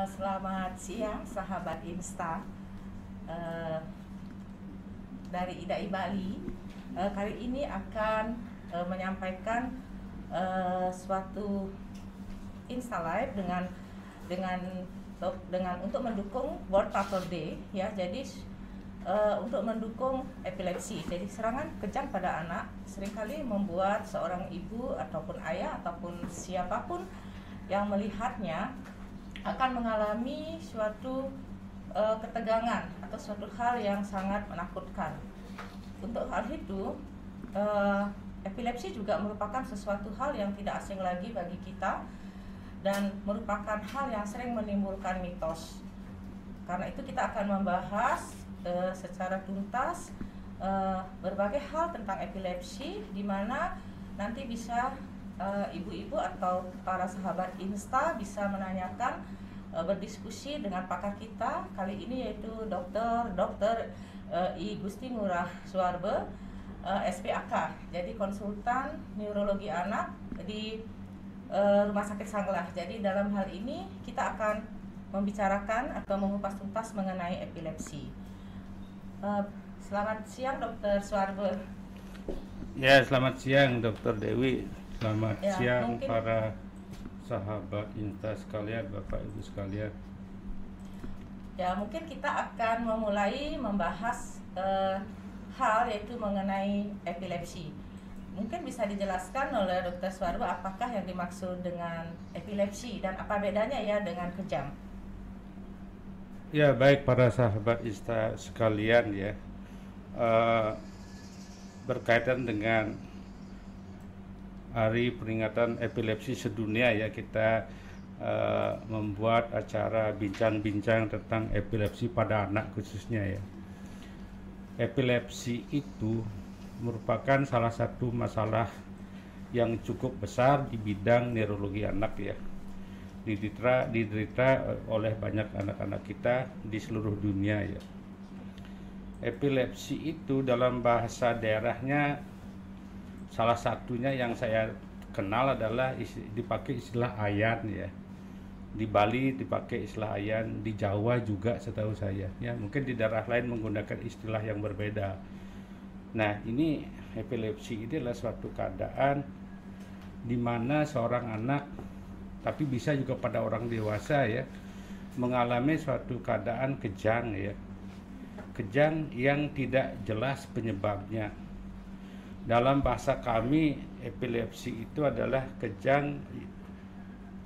Selamat siang sahabat Insta. Eh, dari IDAI Bali. Kali ini akan menyampaikan suatu Insta Live dengan untuk mendukung World Paper Day ya. Jadi untuk mendukung epilepsi. Jadi serangan kejang pada anak seringkali membuat seorang ibu ataupun ayah ataupun siapapun yang melihatnya akan mengalami suatu ketegangan atau suatu hal yang sangat menakutkan. Untuk hal itu, epilepsi juga merupakan sesuatu hal yang tidak asing lagi bagi kita dan merupakan hal yang sering menimbulkan mitos. Karena itu kita akan membahas secara tuntas berbagai hal tentang epilepsi, di mana nanti bisa ibu-ibu atau para sahabat Insta bisa menanyakan, berdiskusi dengan pakar kita kali ini, yaitu Dr. I Gusti Ngurah Suarbe, SPAK, jadi konsultan neurologi anak di Rumah Sakit Sanglah. Jadi dalam hal ini kita akan membicarakan atau mengupas tuntas mengenai epilepsi. Selamat siang Dr. Suarbe. Ya, selamat siang Dr. Dewi. Selamat Ya, siang mungkin para sahabat Insta sekalian, Bapak Ibu sekalian. Ya, mungkin kita akan memulai membahas hal yaitu mengenai epilepsi. Mungkin bisa dijelaskan oleh Dr. Suarbe apakah yang dimaksud dengan epilepsi dan apa bedanya ya dengan kejang? Ya, baik para sahabat Insta sekalian ya. Berkaitan dengan Hari Peringatan Epilepsi Sedunia ya, kita membuat acara bincang-bincang tentang epilepsi pada anak khususnya ya. Epilepsi itu merupakan salah satu masalah yang cukup besar di bidang neurologi anak ya. Diderita oleh banyak anak-anak kita di seluruh dunia ya. Epilepsi itu dalam bahasa daerahnya, salah satunya yang saya kenal adalah dipakai istilah ayan ya. Di Bali dipakai istilah ayan, di Jawa juga setahu saya ya. Mungkin di daerah lain menggunakan istilah yang berbeda. Nah, ini epilepsi ini adalah suatu keadaan di mana seorang anak, tapi bisa juga pada orang dewasa ya, mengalami suatu keadaan kejang ya. Kejang yang tidak jelas penyebabnya. Dalam bahasa kami, epilepsi itu adalah kejang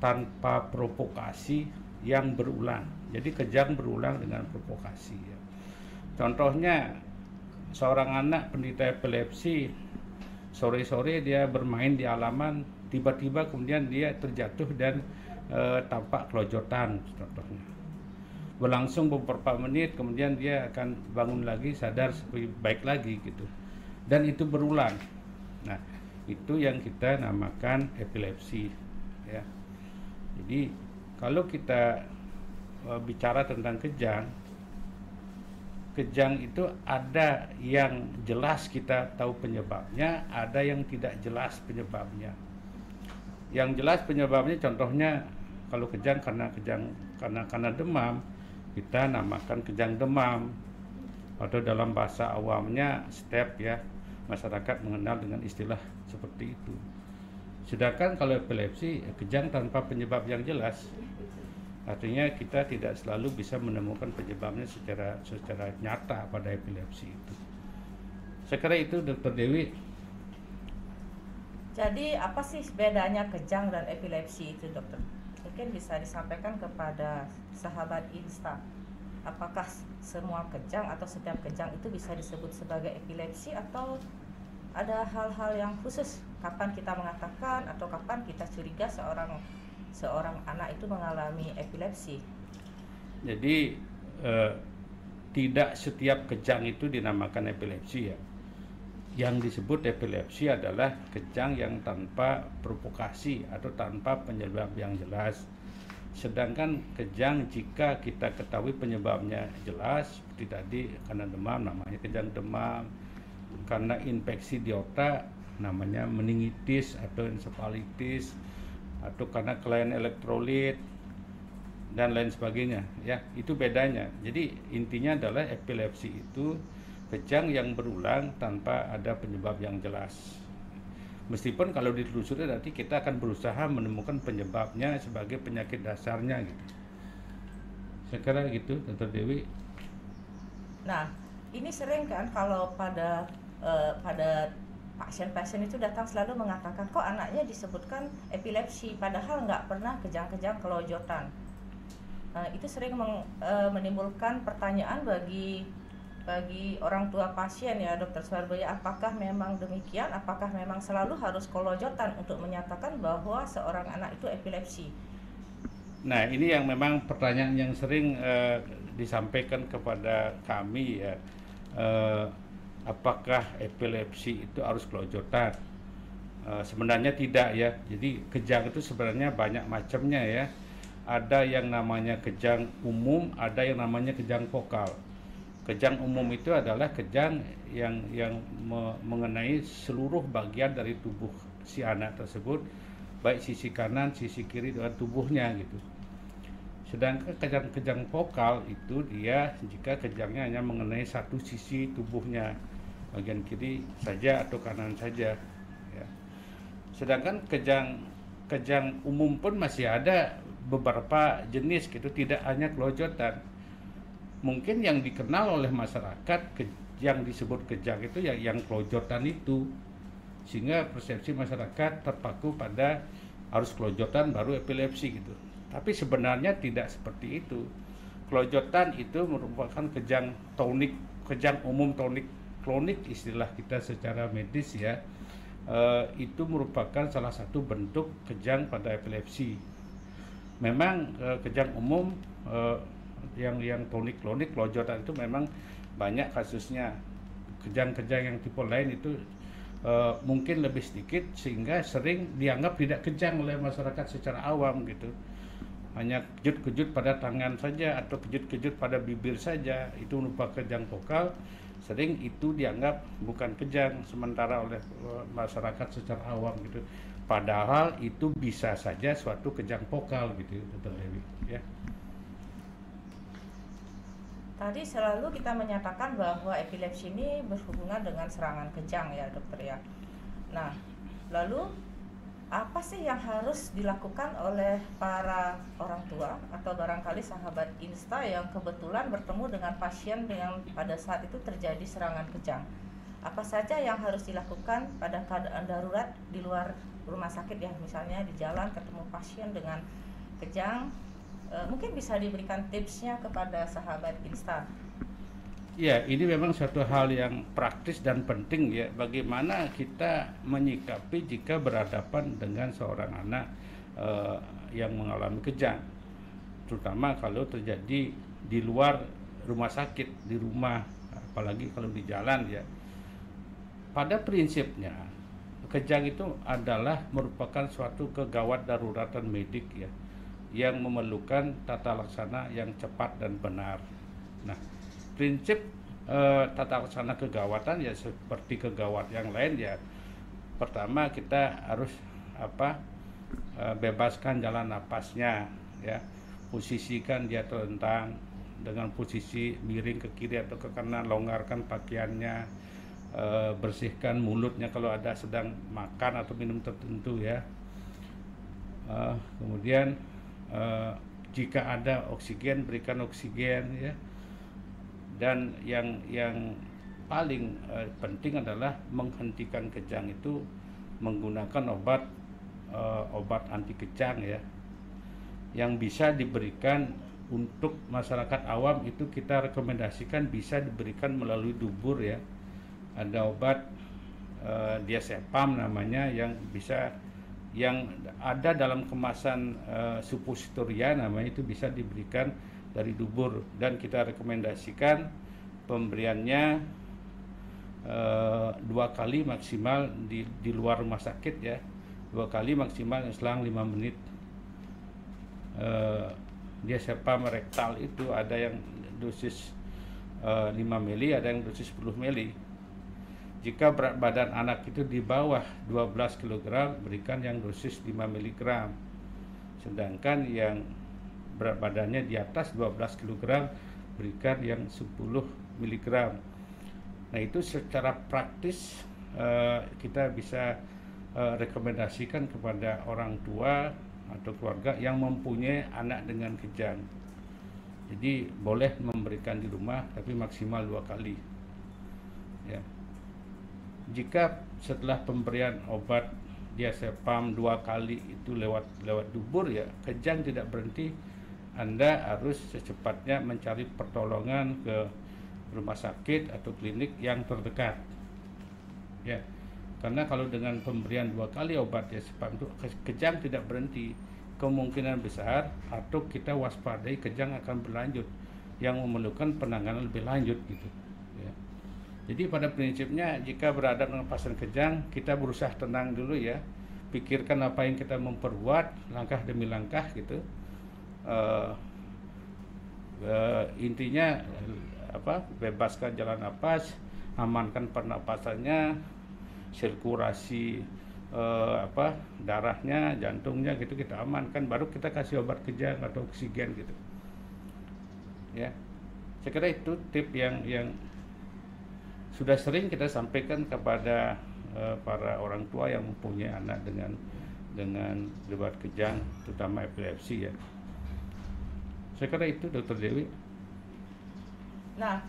tanpa provokasi yang berulang. Jadi kejang berulang dengan provokasi ya. Contohnya, seorang anak penderita epilepsi, sore-sore dia bermain di halaman, tiba-tiba kemudian dia terjatuh dan tampak kelojotan contohnya. Berlangsung beberapa menit, kemudian dia akan bangun lagi, sadar baik lagi gitu. Dan itu berulang. Nah, itu yang kita namakan epilepsi ya. Jadi kalau kita bicara tentang kejang itu ada yang jelas kita tahu penyebabnya, ada yang tidak jelas penyebabnya. Yang jelas penyebabnya contohnya kalau kejang karena demam, kita namakan kejang demam, atau dalam bahasa awamnya step ya. Masyarakat mengenal dengan istilah seperti itu. Sedangkan kalau epilepsi, kejang tanpa penyebab yang jelas, artinya kita tidak selalu bisa menemukan penyebabnya secara nyata pada epilepsi itu. Saya kira itu Dr. Dewi. Jadi apa sih bedanya kejang dan epilepsi itu, dokter? Mungkin bisa disampaikan kepada sahabat Insta. Apakah semua kejang atau setiap kejang itu bisa disebut sebagai epilepsi, atau ada hal-hal yang khusus kapan kita mengatakan atau kapan kita curiga seorang anak itu mengalami epilepsi? Jadi tidak setiap kejang itu dinamakan epilepsi ya. Yang disebut epilepsi adalah kejang yang tanpa provokasi atau tanpa penyebab yang jelas. Sedangkan kejang jika kita ketahui penyebabnya jelas, seperti tadi karena demam namanya kejang demam, karena infeksi di otak namanya meningitis atau ensefalitis, atau karena kelainan elektrolit dan lain sebagainya ya, itu bedanya. Jadi intinya adalah epilepsi itu kejang yang berulang tanpa ada penyebab yang jelas. Meskipun kalau ditelusuri nanti kita akan berusaha menemukan penyebabnya sebagai penyakit dasarnya gitu. Saya kira gitu, Dr. Dewi. Nah, ini sering kan kalau pada pasien-pasien itu datang selalu mengatakan kok anaknya disebutkan epilepsi padahal nggak pernah kejang-kejang kelojotan. Itu sering menimbulkan pertanyaan bagi orang tua pasien ya, Dokter Suharboyo, apakah memang demikian? Apakah memang selalu harus kelojotan untuk menyatakan bahwa seorang anak itu epilepsi? Nah, ini yang memang pertanyaan yang sering disampaikan kepada kami ya. Apakah epilepsi itu harus kelojotan? Sebenarnya tidak ya. Jadi kejang itu sebenarnya banyak macamnya ya. Ada yang namanya kejang umum, ada yang namanya kejang vokal. Kejang umum itu adalah kejang yang mengenai seluruh bagian dari tubuh si anak tersebut, baik sisi kanan, sisi kiri dengan tubuhnya gitu. Sedangkan kejang vokal itu dia jika kejangnya hanya mengenai satu sisi tubuhnya, bagian kiri saja atau kanan saja. Ya. Sedangkan kejang umum pun masih ada beberapa jenis gitu, tidak hanya kelojotan. Mungkin yang dikenal oleh masyarakat yang disebut kejang itu ya yang kelojotan itu, sehingga persepsi masyarakat terpaku pada harus kelojotan baru epilepsi gitu. Tapi sebenarnya tidak seperti itu. Kelojotan itu merupakan kejang tonik, kejang umum tonik klonik istilah kita secara medis ya. Itu merupakan salah satu bentuk kejang pada epilepsi. Memang kejang umum yang tonik klonik kelojotan itu memang banyak kasusnya. Kejang-kejang yang tipe lain itu mungkin lebih sedikit sehingga sering dianggap tidak kejang oleh masyarakat secara awam gitu. Hanya kejut-kejut pada tangan saja atau kejut-kejut pada bibir saja, itu merupakan kejang vokal. Sering itu dianggap bukan kejang sementara oleh masyarakat secara awam gitu. Padahal itu bisa saja suatu kejang vokal gitu, Dr. Dewi ya. Tadi selalu kita menyatakan bahwa epilepsi ini berhubungan dengan serangan kejang ya, Dokter ya. Nah, lalu apa sih yang harus dilakukan oleh para orang tua atau barangkali sahabat Insta yang kebetulan bertemu dengan pasien yang pada saat itu terjadi serangan kejang? Apa saja yang harus dilakukan pada keadaan darurat di luar rumah sakit ya, misalnya di jalan ketemu pasien dengan kejang? Mungkin bisa diberikan tipsnya kepada sahabat Insta. Ya, ini memang suatu hal yang praktis dan penting ya, bagaimana kita menyikapi jika berhadapan dengan seorang anak yang mengalami kejang, terutama kalau terjadi di luar rumah sakit, di rumah, apalagi kalau di jalan ya. Pada prinsipnya, kejang itu adalah merupakan suatu kegawat daruratan medik ya, yang memerlukan tata laksana yang cepat dan benar. Nah, prinsip tata laksana kegawatan ya seperti kegawat yang lain ya. Pertama kita harus bebaskan jalan napasnya ya. Posisikan dia terlentang dengan posisi miring ke kiri atau ke kanan, longgarkan pakaiannya, bersihkan mulutnya kalau ada sedang makan atau minum tertentu ya. Kemudian jika ada oksigen berikan oksigen ya. Dan yang paling penting adalah menghentikan kejang itu menggunakan obat anti kejang ya, yang bisa diberikan untuk masyarakat awam. Itu kita rekomendasikan bisa diberikan melalui dubur ya. Ada obat diazepam namanya yang ada dalam kemasan suppositoria namanya, itu bisa diberikan dari dubur, dan kita rekomendasikan pemberiannya 2 kali maksimal di luar rumah sakit ya, 2 kali maksimal selang 5 menit. Diazepam rektal itu ada yang dosis 5 mili, ada yang dosis 10 mili. Jika berat badan anak itu di bawah 12 kg, berikan yang dosis 5 mg. Sedangkan yang berat badannya di atas 12 kg, berikan yang 10 mg. Nah, itu secara praktis kita bisa rekomendasikan kepada orang tua atau keluarga yang mempunyai anak dengan kejang. Jadi boleh memberikan di rumah, tapi maksimal 2 kali. Ya. Jika setelah pemberian obat diazepam 2 kali itu lewat dubur, ya kejang tidak berhenti, Anda harus secepatnya mencari pertolongan ke rumah sakit atau klinik yang terdekat. Ya. Karena kalau dengan pemberian 2 kali obat diazepam itu kejang tidak berhenti, kemungkinan besar atau kita waspadai kejang akan berlanjut yang memerlukan penanganan lebih lanjut gitu. Ya. Jadi pada prinsipnya jika berhadapan dengan pasien kejang, kita berusaha tenang dulu ya, pikirkan apa yang kita memperbuat langkah demi langkah gitu. Intinya bebaskan jalan napas, amankan pernapasannya, sirkulasi darahnya, jantungnya gitu kita amankan, baru kita kasih obat kejang atau oksigen gitu. Ya, saya kira itu tip yang sudah sering kita sampaikan kepada para orang tua yang mempunyai anak dengan riwayat kejang, terutama epilepsi ya. Saya kira itu, Dr. Dewi. Nah,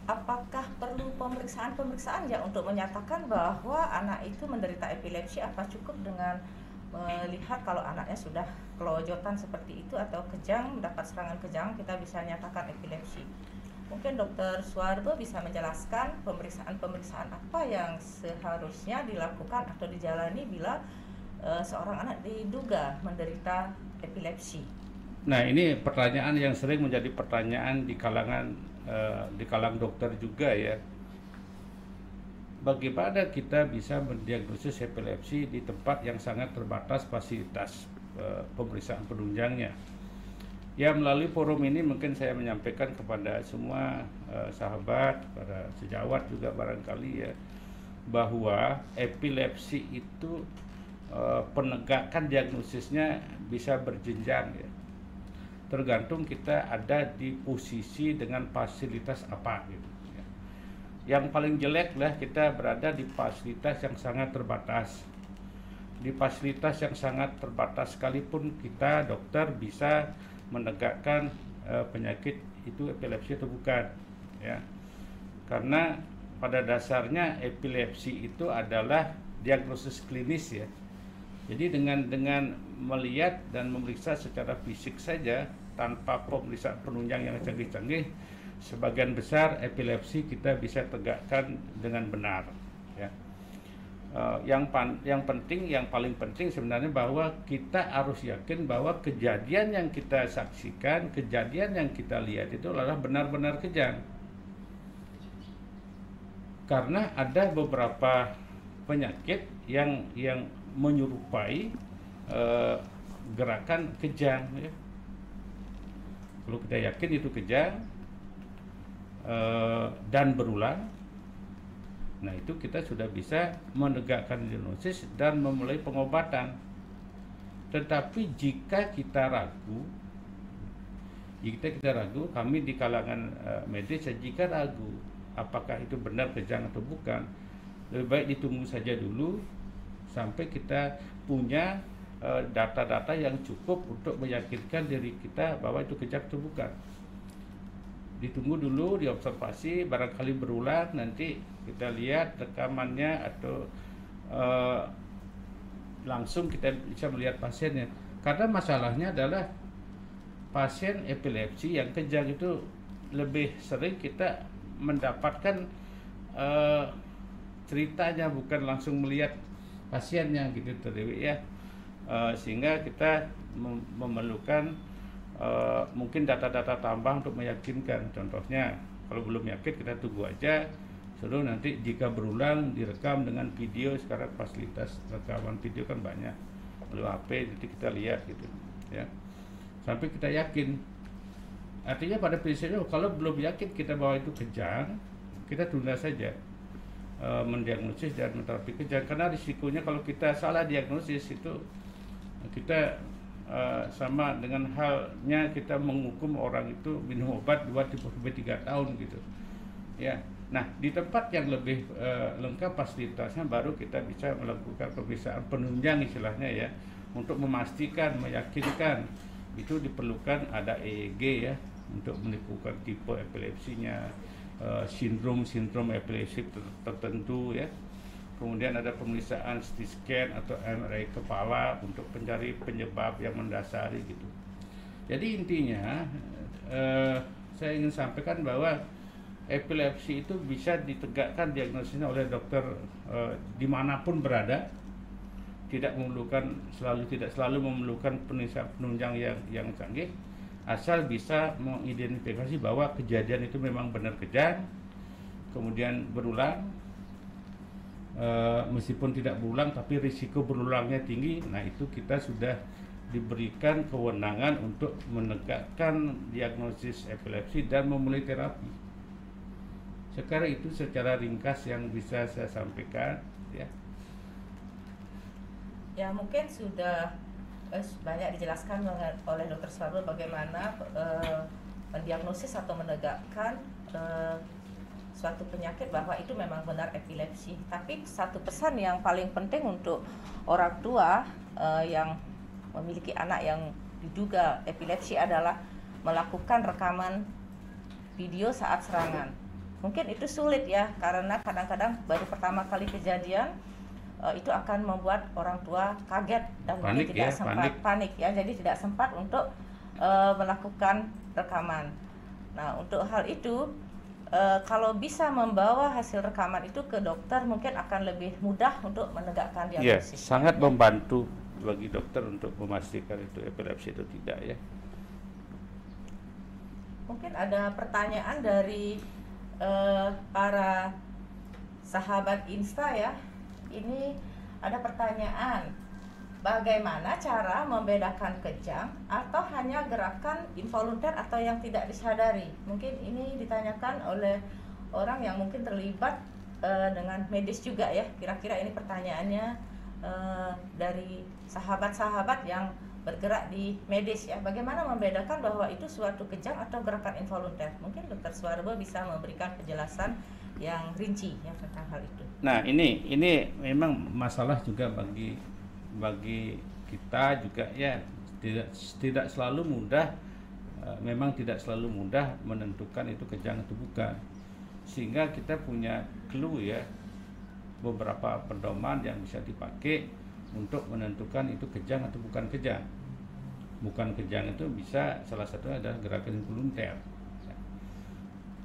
apakah perlu pemeriksaan ya untuk menyatakan bahwa anak itu menderita epilepsi? Apa cukup dengan melihat kalau anaknya sudah kelojotan seperti itu atau kejang, mendapat serangan kejang, kita bisa nyatakan epilepsi? Mungkin Dr. Suwarbo bisa menjelaskan pemeriksaan apa yang seharusnya dilakukan atau dijalani bila seorang anak diduga menderita epilepsi. Nah, ini pertanyaan yang sering menjadi pertanyaan di kalangan dokter juga ya. Bagaimana kita bisa mendiagnosis epilepsi di tempat yang sangat terbatas fasilitas pemeriksaan penunjangnya? Ya, melalui forum ini mungkin saya menyampaikan kepada semua sahabat, para sejawat juga barangkali ya, bahwa epilepsi itu penegakan diagnosisnya bisa berjenjang ya. Tergantung kita ada di posisi dengan fasilitas apa gitu. Yang paling jelek lah kita berada di fasilitas yang sangat terbatas. Di fasilitas yang sangat terbatas sekalipun kita dokter bisa menegakkan penyakit itu epilepsi atau bukan, ya. Karena pada dasarnya epilepsi itu adalah diagnosis klinis ya. Jadi dengan melihat dan memeriksa secara fisik saja tanpa pemeriksaan penunjang yang canggih-canggih, sebagian besar epilepsi kita bisa tegakkan dengan benar. Ya. Yang paling penting sebenarnya bahwa kita harus yakin bahwa kejadian yang kita saksikan, kejadian yang kita lihat itu adalah benar-benar kejang. Karena ada beberapa penyakit yang menyerupai gerakan kejang ya. Kalau kita yakin itu kejang dan berulang, nah itu kita sudah bisa menegakkan diagnosis dan memulai pengobatan. Tetapi jika kita ragu, kami di kalangan medis jika ragu apakah itu benar kejang atau bukan, lebih baik ditunggu saja dulu sampai kita punya data-data yang cukup untuk meyakinkan diri kita bahwa itu kejang atau bukan. Ditunggu dulu, diobservasi, barangkali berulang, nanti kita lihat rekamannya atau langsung kita bisa melihat pasiennya. Karena masalahnya adalah pasien epilepsi yang kejang itu lebih sering kita mendapatkan ceritanya, bukan langsung melihat pasiennya gitu Dewi ya. Sehingga kita memerlukan mungkin data-data tambah untuk meyakinkan. Contohnya kalau belum yakin kita tunggu aja, sebelum nanti jika berulang direkam dengan video. Sekarang fasilitas rekaman video kan banyak melalui HP, jadi kita lihat gitu ya, sampai kita yakin. Artinya pada prinsipnya kalau belum yakin kita bahwa itu kejang, kita tunda saja mendiagnosis dan menterapi kejang, karena risikonya kalau kita salah diagnosis itu kita sama dengan halnya kita menghukum orang itu minum obat 2-3 tahun gitu ya. Nah, di tempat yang lebih lengkap fasilitasnya baru kita bisa melakukan pemeriksaan penunjang istilahnya ya, untuk memastikan, meyakinkan itu diperlukan ada EEG ya untuk melakukan tipe epilepsinya, sindrom epilepsi tertentu ya. Kemudian ada pemeriksaan CT scan atau MRI kepala untuk mencari penyebab yang mendasari gitu. Jadi intinya saya ingin sampaikan bahwa epilepsi itu bisa ditegakkan diagnosisnya oleh dokter dimanapun berada, tidak selalu memerlukan penunjang yang canggih, asal bisa mengidentifikasi bahwa kejadian itu memang benar kejang, kemudian berulang, meskipun tidak berulang tapi risiko berulangnya tinggi. Nah, itu kita sudah diberikan kewenangan untuk menegakkan diagnosis epilepsi dan memulai terapi. Sekarang itu secara ringkas yang bisa saya sampaikan ya. Ya, mungkin sudah banyak dijelaskan oleh Dr. Suwardo bagaimana mendiagnosis atau menegakkan suatu penyakit bahwa itu memang benar epilepsi. Tapi satu pesan yang paling penting untuk orang tua yang memiliki anak yang diduga epilepsi adalah melakukan rekaman video saat serangan. Mungkin itu sulit ya, karena kadang-kadang baru pertama kali kejadian itu akan membuat orang tua kaget dan panik tidak sempat panik ya, jadi tidak sempat untuk melakukan rekaman. Nah, untuk hal itu kalau bisa membawa hasil rekaman itu ke dokter mungkin akan lebih mudah untuk menegakkan diagnosis. Ya, sangat membantu bagi dokter untuk memastikan itu epilepsi itu tidak ya. Mungkin ada pertanyaan dari para sahabat Insta ya. Ini ada pertanyaan, bagaimana cara membedakan kejang atau hanya gerakan involunter atau yang tidak disadari? Mungkin ini ditanyakan oleh orang yang mungkin terlibat dengan medis juga ya. Kira-kira ini pertanyaannya dari sahabat-sahabat yang bergerak di medis ya. Bagaimana membedakan bahwa itu suatu kejang atau gerakan involunter? Mungkin Dr. Suwardo bisa memberikan penjelasan yang rinci ya tentang hal itu. Nah, ini memang masalah juga bagi kita juga ya, tidak selalu mudah, memang tidak selalu mudah menentukan itu kejang atau bukan. Sehingga kita punya clue ya, beberapa pedoman yang bisa dipakai untuk menentukan itu kejang atau bukan kejang. Bukan kejang itu bisa salah satunya adalah gerakan involunter.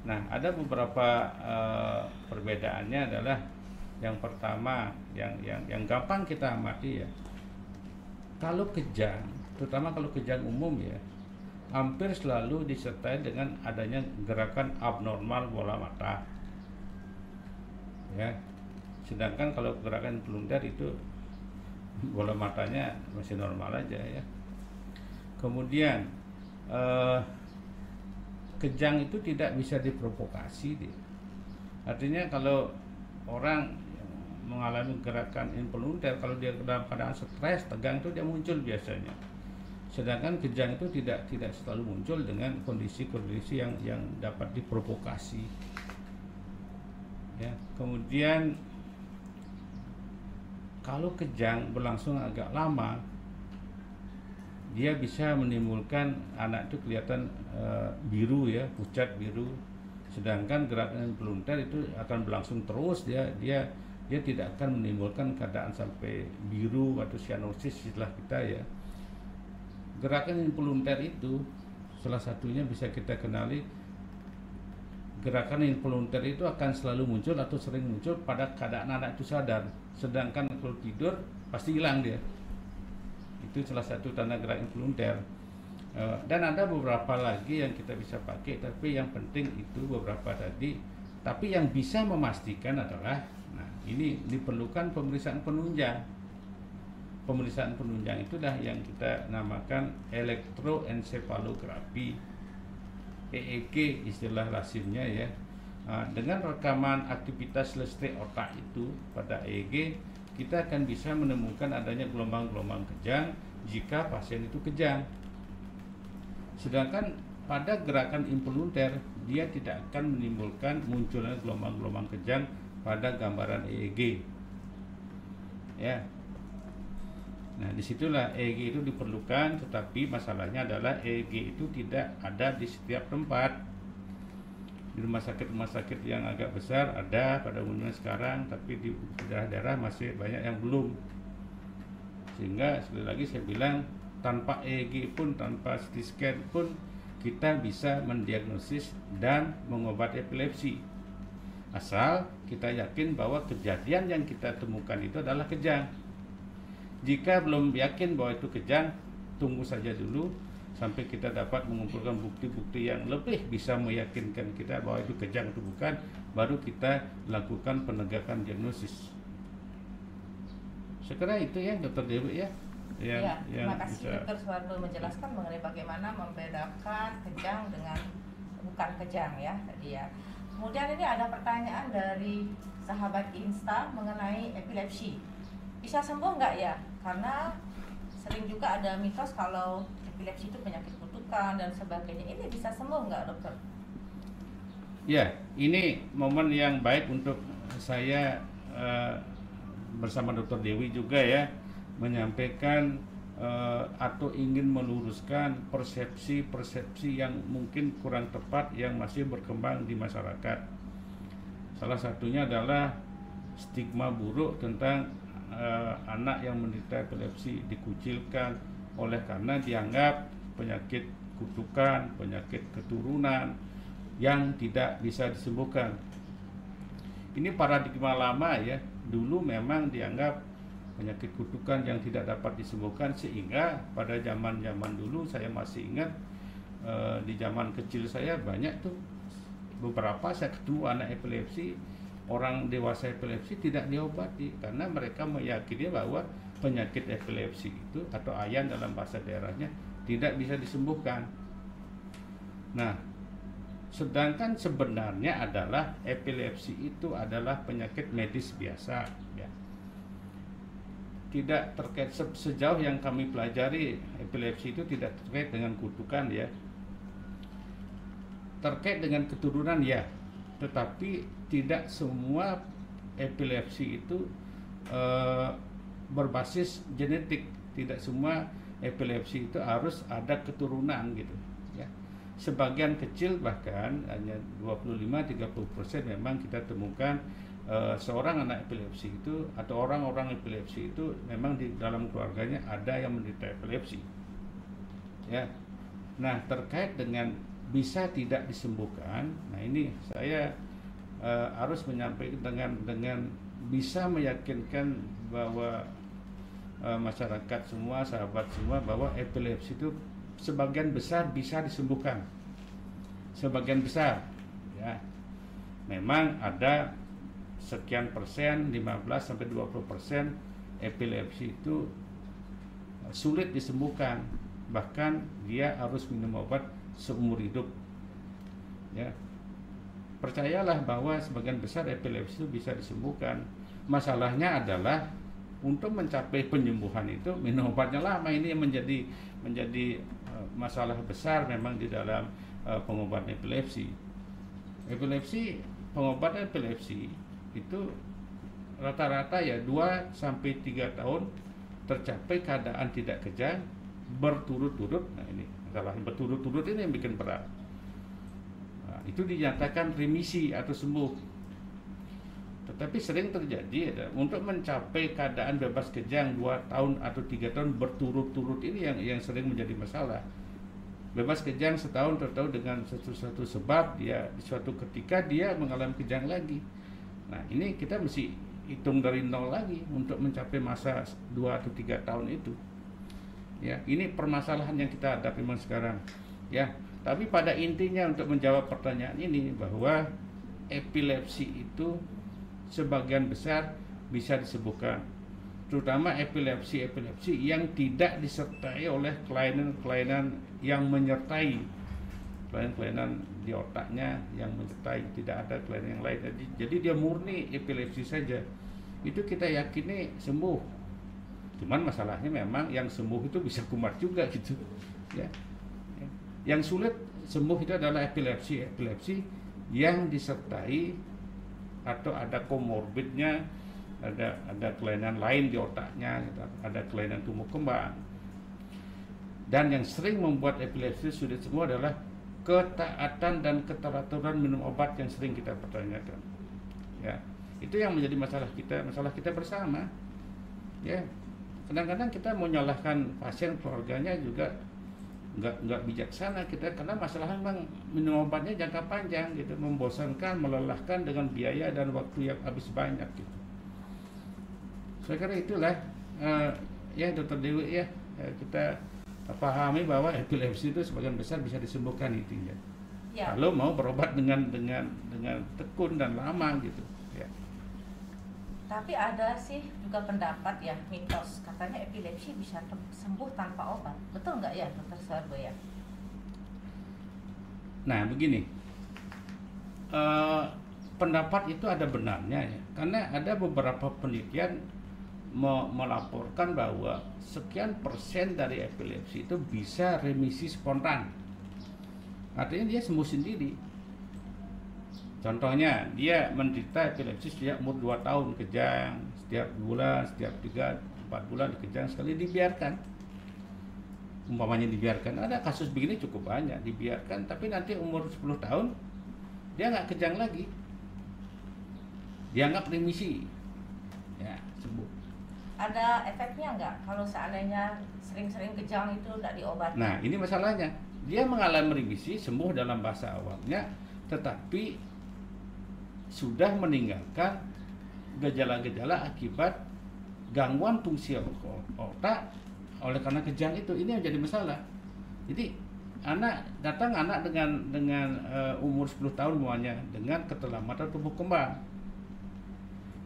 Nah, ada beberapa perbedaannya adalah yang pertama yang gampang kita amati ya. Kalau kejang, terutama kalau kejang umum ya, hampir selalu disertai dengan adanya gerakan abnormal bola mata. Ya. Sedangkan kalau gerakan involunter itu bola matanya masih normal aja ya. Kemudian kejang itu tidak bisa diprovokasi dia. Artinya kalau orang mengalami gerakan involunter, kalau dia dalam keadaan stres, tegang itu dia muncul biasanya. Sedangkan kejang itu tidak selalu muncul dengan kondisi-kondisi yang dapat diprovokasi. Ya, kemudian kalau kejang berlangsung agak lama, dia bisa menimbulkan anak itu kelihatan biru ya, pucat biru. Sedangkan gerakan involunter itu akan berlangsung terus, dia tidak akan menimbulkan keadaan sampai biru atau cyanosis istilah kita ya. Gerakan involunter itu salah satunya bisa kita kenali, gerakan involunter itu akan selalu muncul atau sering muncul pada keadaan anak itu sadar. Sedangkan kalau tidur pasti hilang dia. Itu salah satu tanda gerak involunter. Dan ada beberapa lagi yang kita bisa pakai, tapi yang penting itu beberapa tadi. Tapi yang bisa memastikan adalah, nah ini diperlukan pemeriksaan penunjang. Pemeriksaan penunjang itulah yang kita namakan elektroensefalografi, EEG istilah lazimnya ya. Dengan rekaman aktivitas listrik otak itu pada EEG, kita akan bisa menemukan adanya gelombang-gelombang kejang jika pasien itu kejang. Sedangkan pada gerakan involunter dia tidak akan menimbulkan munculnya gelombang-gelombang kejang pada gambaran EEG. Ya. Nah, disitulah EEG itu diperlukan, tetapi masalahnya adalah EEG itu tidak ada di setiap tempat. Di rumah sakit yang agak besar ada pada umumnya sekarang, tapi di daerah-daerah masih banyak yang belum. Sehingga sekali lagi saya bilang, tanpa EEG pun, tanpa CT scan pun kita bisa mendiagnosis dan mengobati epilepsi. Asal kita yakin bahwa kejadian yang kita temukan itu adalah kejang. Jika belum yakin bahwa itu kejang, tunggu saja dulu sampai kita dapat mengumpulkan bukti-bukti yang lebih bisa meyakinkan kita bahwa itu kejang atau bukan, baru kita lakukan penegakan diagnosis. Sekira itu ya, Dr. Dewi ya. Terima kasih Dr. Suwardo menjelaskan mengenai bagaimana membedakan kejang dengan bukan kejang ya tadi ya. Kemudian ini ada pertanyaan dari sahabat Insta mengenai epilepsi. Bisa sembuh nggak ya? Karena sering juga ada mitos kalau epilepsi itu penyakit kutukan dan sebagainya. Ini bisa sembuh nggak, dokter? Ya, ini momen yang baik untuk saya bersama Dr. Dewi juga ya menyampaikan atau ingin meluruskan persepsi-persepsi yang mungkin kurang tepat yang masih berkembang di masyarakat. Salah satunya adalah stigma buruk tentang anak yang menderita epilepsi dikucilkan oleh karena dianggap penyakit kutukan, penyakit keturunan yang tidak bisa disembuhkan. Ini paradigma lama ya. Dulu memang dianggap penyakit kutukan yang tidak dapat disembuhkan, sehingga pada zaman-zaman dulu saya masih ingat di zaman kecil saya banyak tuh beberapa saya ketemu anak epilepsi, orang dewasa epilepsi tidak diobati karena mereka meyakini bahwa penyakit epilepsi itu atau ayan dalam bahasa daerahnya tidak bisa disembuhkan. Nah, sedangkan sebenarnya adalah epilepsi itu adalah penyakit medis biasa ya. Tidak terkait sejauh yang kami pelajari, epilepsi itu tidak terkait dengan kutukan ya. Terkait dengan keturunan ya, tetapi tidak semua epilepsi itu berbasis genetik. Tidak semua epilepsi itu harus ada keturunan gitu ya. Sebagian kecil bahkan hanya 25-30% memang kita temukan seorang anak epilepsi itu atau orang-orang epilepsi itu memang di dalam keluarganya ada yang menderita epilepsi ya. Nah, terkait dengan bisa tidak disembuhkan, nah ini saya harus menyampaikan dengan bisa meyakinkan bahwa masyarakat semua, sahabat semua, bahwa epilepsi itu sebagian besar bisa disembuhkan. Sebagian besar ya. Memang ada sekian persen, 15-20% epilepsi itu sulit disembuhkan, bahkan dia harus minum obat seumur hidup ya. Percayalah bahwa sebagian besar epilepsi itu bisa disembuhkan. Masalahnya adalah untuk mencapai penyembuhan itu minum obatnya lama. Ini yang menjadi masalah besar memang di dalam pengobatan epilepsi. Pengobatan epilepsi itu rata-rata ya 2-3 tahun tercapai keadaan tidak kejang berturut-turut. Nah, ini masalah berturut-turut ini yang bikin berat. Nah, itu dinyatakan remisi atau sembuh. Tetapi sering terjadi untuk mencapai keadaan bebas kejang 2 tahun atau 3 tahun berturut-turut ini yang sering menjadi masalah. Bebas kejang setahun tertahu dengan satu sebab, dia di suatu ketika dia mengalami kejang lagi. Nah, ini kita mesti hitung dari nol lagi untuk mencapai masa 2 atau 3 tahun itu. Ya, ini permasalahan yang kita hadapi memang sekarang. Ya, tapi pada intinya untuk menjawab pertanyaan ini bahwa epilepsi itu sebagian besar bisa disembuhkan, terutama epilepsi yang tidak disertai oleh kelainan-kelainan yang menyertai, kelainan-kelainan di otaknya yang menyertai, tidak ada kelainan yang lain. Jadi dia murni epilepsi saja, itu kita yakini sembuh. Cuman masalahnya memang yang sembuh itu bisa kumat juga gitu, ya. Yang sulit sembuh itu adalah epilepsi yang disertai atau ada komorbidnya, ada kelainan lain di otaknya, ada kelainan tumbuh kembang. Dan yang sering membuat epilepsi sulit sembuh adalah ketaatan dan keteraturan minum obat yang sering kita pertanyakan. Ya, itu yang menjadi masalah kita bersama. Ya, kadang-kadang kita mau nyalahkan pasien, keluarganya juga nggak bijaksana kita, karena masalahnya memang minum obatnya jangka panjang gitu, membosankan, melelahkan dengan biaya dan waktu yang habis banyak gitu. Saya kira itulah ya Dokter Dewi ya, kita pahami bahwa epilepsi itu sebagian besar bisa disembuhkan intinya. Ya. Kalau mau berobat dengan tekun dan lama gitu. Ya. Tapi ada sih juga pendapat ya, mitos katanya epilepsi bisa sembuh tanpa obat. Betul nggak ya Dokter Suharbo ya? Nah begini, pendapat itu ada benarnya ya, karena ada beberapa penelitian melaporkan bahwa sekian persen dari epilepsi itu bisa remisi spontan. Artinya dia sembuh sendiri. Contohnya, dia menderita epilepsi sejak umur 2 tahun, kejang setiap bulan, setiap 3-4 bulan dikejang sekali, dibiarkan. Umpamanya dibiarkan, ada kasus begini cukup banyak, dibiarkan, tapi nanti umur 10 tahun dia nggak kejang lagi, dianggap remisi, ya sembuh. Ada efeknya nggak kalau seandainya sering-sering kejang itu nggak diobati? Nah ini masalahnya, dia mengalami remisi, sembuh dalam bahasa awamnya, tetapi sudah meninggalkan gejala-gejala akibat gangguan fungsi otak oleh karena kejang itu. Ini yang jadi masalah. Jadi anak dengan umur 10 tahun semuanya dengan keterlambatan tumbuh kembang.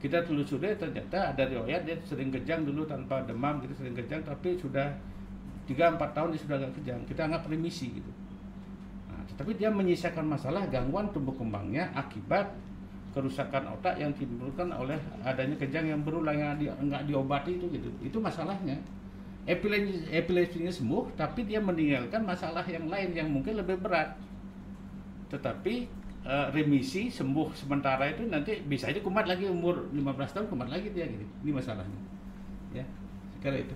Kita telusuri ternyata ada riwayat dia sering kejang dulu tanpa demam gitu, sering kejang, tapi sudah 3-4 tahun dia sudah nggak kejang. Kita anggap remisi gitu. Nah, tetapi dia menyisakan masalah gangguan tumbuh kembangnya akibat kerusakan otak yang ditimbulkan oleh adanya kejang yang berulang yang nggak diobati itu gitu. Itu masalahnya. Epilepsinya sembuh, tapi dia meninggalkan masalah yang lain yang mungkin lebih berat. Tetapi remisi sembuh sementara itu nanti bisa aja kumat lagi, umur 15 tahun kumat lagi dia gitu. Ini masalahnya. Ya. Sekarang itu.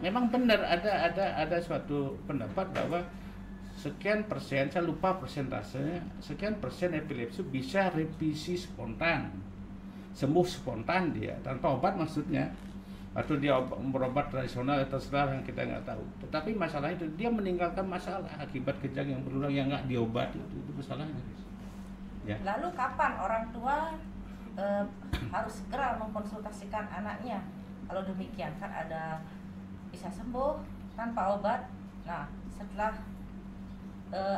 Memang benar ada suatu pendapat bahwa sekian persen, saya lupa persentasenya, sekian persen epilepsi bisa remisi spontan, sembuh spontan dia tanpa obat maksudnya, atau dia berobat tradisional atau terserah yang kita nggak tahu. Tetapi masalahnya itu dia meninggalkan masalah akibat kejang yang berulang yang nggak diobati, itu masalahnya. Ya. Lalu kapan orang tua harus segera mengkonsultasikan anaknya? Kalau demikian kan ada bisa sembuh tanpa obat. Nah setelah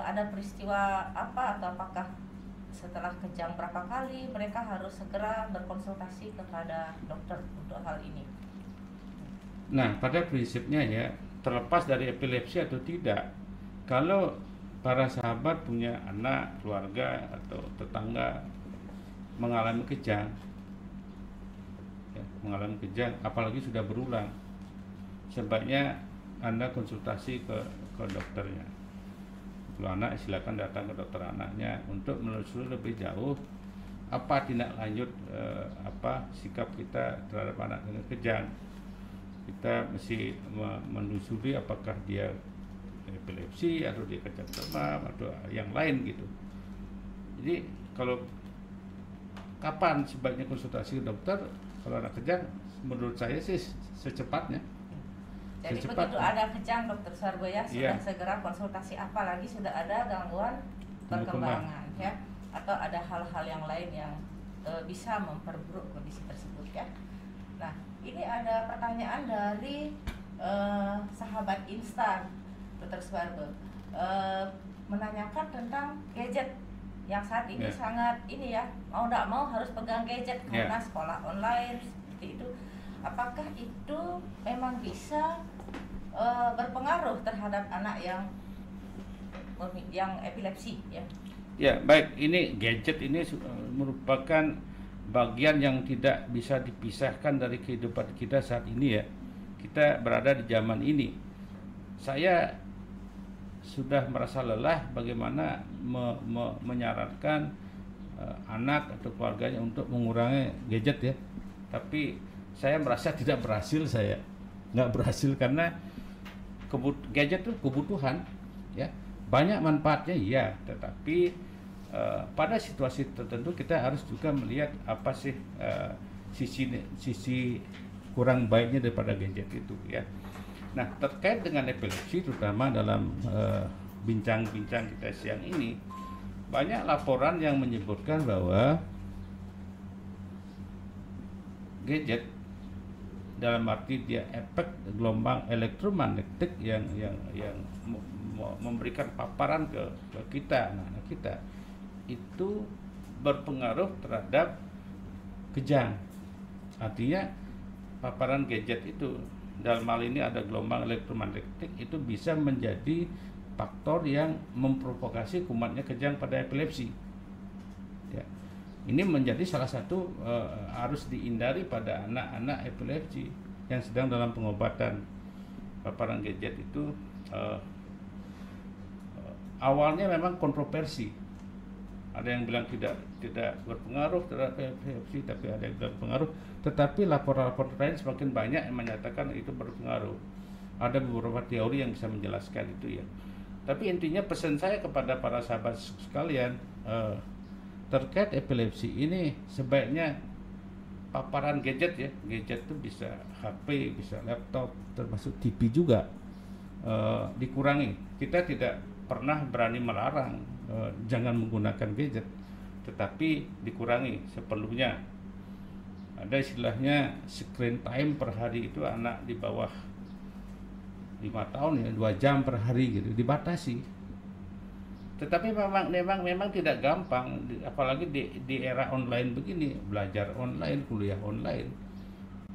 ada peristiwa apa, atau apakah setelah kejang berapa kali mereka harus segera berkonsultasi kepada dokter untuk hal ini? Nah, pada prinsipnya ya, terlepas dari epilepsi atau tidak, kalau para sahabat punya anak, keluarga atau tetangga mengalami kejang, ya, apalagi sudah berulang, sebaiknya Anda konsultasi ke dokternya. Kalau anak, silakan datang ke dokter anaknya untuk menelusuri lebih jauh apa tindak lanjut sikap kita terhadap anak dengan kejang. Kita mesti menelusuri apakah dia epilepsi atau dia kejang demam atau yang lain gitu. Jadi kalau kapan sebaiknya konsultasi ke dokter kalau anak kejang, menurut saya sih secepatnya. Jadi begitu ada kejang Dokter Suharbo ya, sudah segera konsultasi, apalagi sudah ada gangguan perkembangan ya, atau ada hal-hal yang lain yang bisa memperburuk kondisi tersebut ya. Nah ini ada pertanyaan dari sahabat instan Dokter Suharbo, menanyakan tentang gadget yang saat ini sangat ini ya, mau tidak mau harus pegang gadget karena sekolah online seperti itu. Apakah itu memang bisa berpengaruh terhadap anak yang epilepsi ya? Ya baik, ini gadget ini merupakan bagian yang tidak bisa dipisahkan dari kehidupan kita saat ini ya. kita berada di zaman ini. Saya sudah merasa lelah bagaimana menyarankan anak atau keluarganya untuk mengurangi gadget ya. Tapi saya merasa tidak berhasil, saya nggak berhasil karena gadget itu kebutuhan ya, banyak manfaatnya ya, tetapi pada situasi tertentu kita harus juga melihat apa sih sisi kurang baiknya daripada gadget itu ya. Nah, terkait dengan epilepsi, terutama dalam bincang-bincang kita siang ini, banyak laporan yang menyebutkan bahwa gadget dalam arti dia efek gelombang elektromagnetik yang memberikan paparan ke kita, anak-anak kita, itu berpengaruh terhadap kejang. Artinya paparan gadget itu, dalam hal ini ada gelombang elektromagnetik, itu bisa menjadi faktor yang memprovokasi kumatnya kejang pada epilepsi ya. Ini menjadi salah satu harus dihindari pada anak-anak epilepsi yang sedang dalam pengobatan. Paparan gadget itu awalnya memang kontroversi. Ada yang bilang tidak berpengaruh terhadap epilepsi, tapi ada yang bilang berpengaruh. Tetapi laporan-laporan lain semakin banyak yang menyatakan itu berpengaruh. Ada beberapa teori yang bisa menjelaskan itu ya. Tapi intinya pesan saya kepada para sahabat sekalian, terkait epilepsi ini sebaiknya paparan gadget ya, gadget itu bisa HP, bisa laptop, termasuk TV juga, dikurangi. Kita tidak pernah berani melarang jangan menggunakan gadget, tetapi dikurangi sepenuhnya. Ada istilahnya screen time per hari itu anak di bawah 5 tahun ya, 2 jam per hari gitu, dibatasi. Tetapi memang tidak gampang, apalagi di era online begini, belajar online, kuliah online.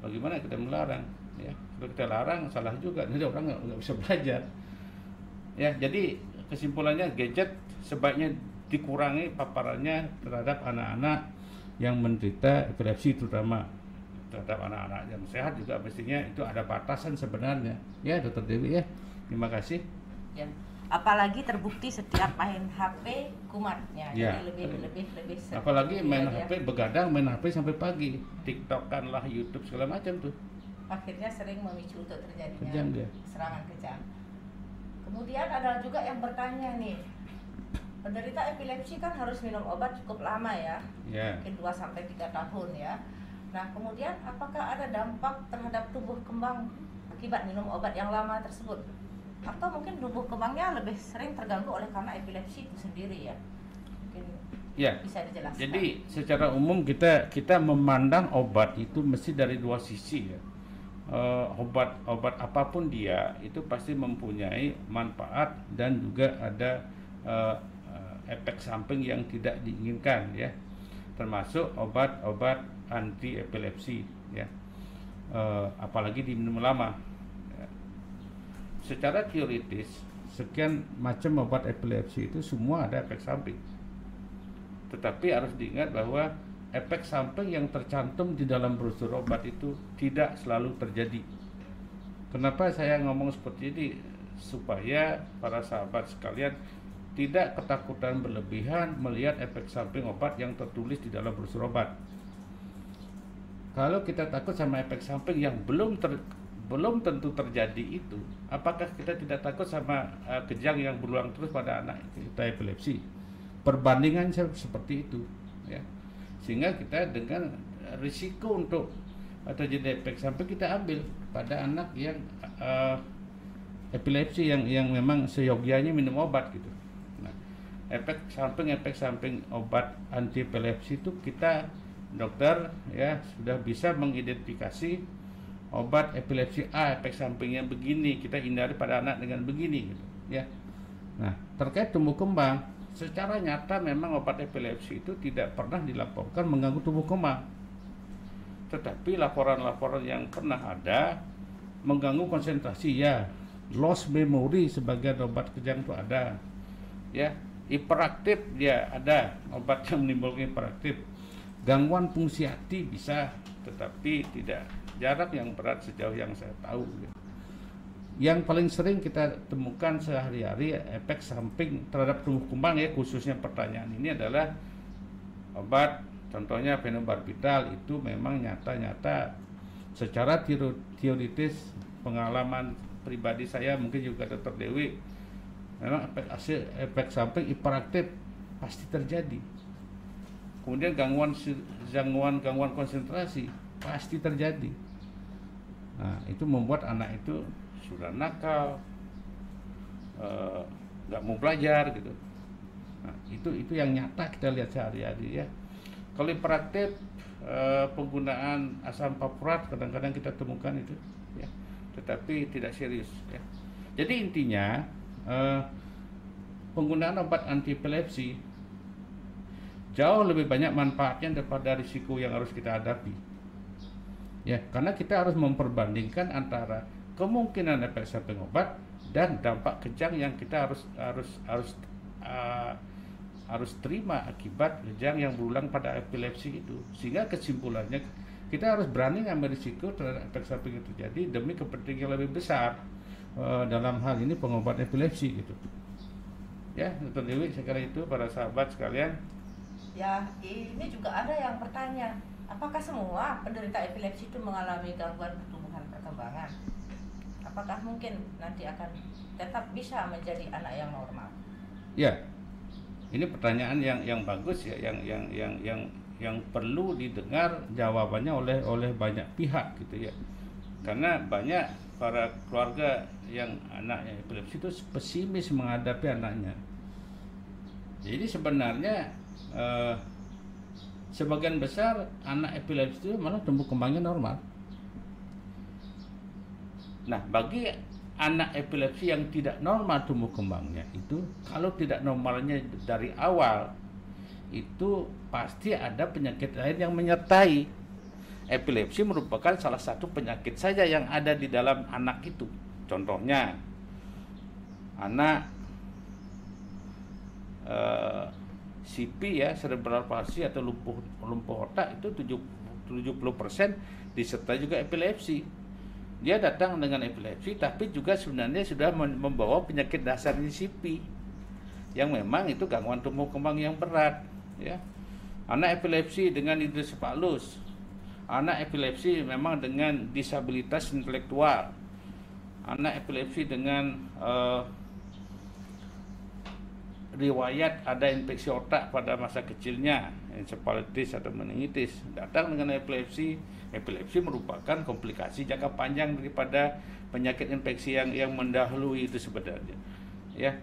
Bagaimana kita melarang ya? Kalau kita larang salah juga, nanti orang nggak bisa belajar ya. Jadi kesimpulannya, gadget sebaiknya dikurangi paparannya terhadap anak-anak yang menderita epilepsi, terutama terhadap anak-anak yang sehat juga mestinya itu ada batasan sebenarnya ya, Dr. Dewi ya. Terima kasih ya. Apalagi terbukti setiap main HP kumatnya ya. Jadi lebih sering. Apalagi main ya, HP begadang, main HP sampai pagi, TikTok-kan lah, YouTube segala macam tuh, akhirnya sering memicu untuk terjadinya serangan kejang. Kemudian ada juga yang bertanya nih, penderita epilepsi kan harus minum obat cukup lama ya, mungkin 2-3 tahun ya. Nah, kemudian apakah ada dampak terhadap tumbuh kembang akibat minum obat yang lama tersebut? Atau mungkin tumbuh kembangnya lebih sering terganggu oleh karena epilepsi itu sendiri ya? Mungkin ya, bisa dijelaskan. Jadi secara umum kita memandang obat itu mesti dari dua sisi ya. Obat apapun dia itu pasti mempunyai manfaat dan juga ada efek samping yang tidak diinginkan ya, termasuk obat-obat anti epilepsi ya, apalagi diminum lama ya. Secara teoritis sekian macam obat epilepsi itu semua ada efek samping, tetapi harus diingat bahwa efek samping yang tercantum di dalam brosur obat itu tidak selalu terjadi. Kenapa saya ngomong seperti ini? Supaya para sahabat sekalian tidak ketakutan berlebihan melihat efek samping obat yang tertulis di dalam brosur obat. Kalau kita takut sama efek samping yang belum tentu terjadi itu, apakah kita tidak takut sama kejang yang berulang terus pada anak kita epilepsi? Perbandingan seperti itu ya. Sehingga kita dengan risiko untuk terjadi efek samping kita ambil pada anak yang epilepsi yang memang seyogianya minum obat gitu. Nah, efek samping obat anti epilepsi itu kita dokter ya sudah bisa mengidentifikasi obat epilepsi A efek sampingnya begini, kita hindari pada anak dengan begini gitu ya. Nah, terkait tumbuh kembang, secara nyata memang obat epilepsi itu tidak pernah dilaporkan mengganggu tumbuh kembang. Tetapi laporan-laporan yang pernah ada mengganggu konsentrasi ya, loss memory sebagian obat kejang itu ada. Ya, hiperaktif ya ada, obat yang menimbulkan hiperaktif. Gangguan fungsi hati bisa, tetapi tidak jarang yang berat sejauh yang saya tahu. Yang paling sering kita temukan sehari-hari efek samping terhadap tumbuh kembang ya, khususnya pertanyaan ini adalah obat, contohnya fenobarbital itu memang nyata-nyata secara teoritis, pengalaman pribadi saya, mungkin juga Dr. Dewi, memang efek samping hiperaktif pasti terjadi. Kemudian gangguan konsentrasi pasti terjadi. Nah, itu membuat anak itu sudah nakal, nggak mau belajar gitu. Nah, itu yang nyata kita lihat sehari-hari ya. Kalau hiperaktif, penggunaan asam paurat kadang-kadang kita temukan itu, ya, tetapi tidak serius. Ya. Jadi intinya penggunaan obat anti epilepsi jauh lebih banyak manfaatnya daripada risiko yang harus kita hadapi. Ya, karena kita harus memperbandingkan antara kemungkinan efek samping obat dan dampak kejang yang kita harus terima akibat kejang yang berulang pada epilepsi itu. Sehingga kesimpulannya kita harus berani ngambil risiko terhadap efek samping itu terjadi demi kepentingan lebih besar, dalam hal ini pengobatan epilepsi gitu. Ya, Dr. Dewi, saya kira itu para sahabat sekalian. Ya, ini juga ada yang bertanya, apakah semua penderita epilepsi itu mengalami gangguan pertumbuhan perkembangan? Apakah mungkin nanti akan tetap bisa menjadi anak yang normal? Ya, ini pertanyaan yang bagus ya, yang perlu didengar jawabannya oleh banyak pihak gitu ya. Karena banyak para keluarga yang anaknya epilepsi itu pesimis menghadapi anaknya. Jadi sebenarnya sebagian besar anak epilepsi itu malah tumbuh kembangnya normal. Nah, bagi anak epilepsi yang tidak normal tumbuh kembangnya itu, kalau tidak normalnya dari awal, itu pasti ada penyakit lain yang menyertai. Epilepsi merupakan salah satu penyakit saja yang ada di dalam anak itu. Contohnya, anak CP ya, cerebral palsy atau lumpuh otak itu 70% disertai juga epilepsi. Dia datang dengan epilepsi tapi juga sebenarnya sudah membawa penyakit dasarnya CP yang memang itu gangguan tumbuh kembang yang berat ya. Anak epilepsi dengan hidrosefalus, anak epilepsi memang dengan disabilitas intelektual, anak epilepsi dengan riwayat ada infeksi otak pada masa kecilnya, encephalitis atau meningitis, datang dengan epilepsi. Epilepsi merupakan komplikasi jangka panjang daripada penyakit infeksi yang mendahului itu sebenarnya. Ya.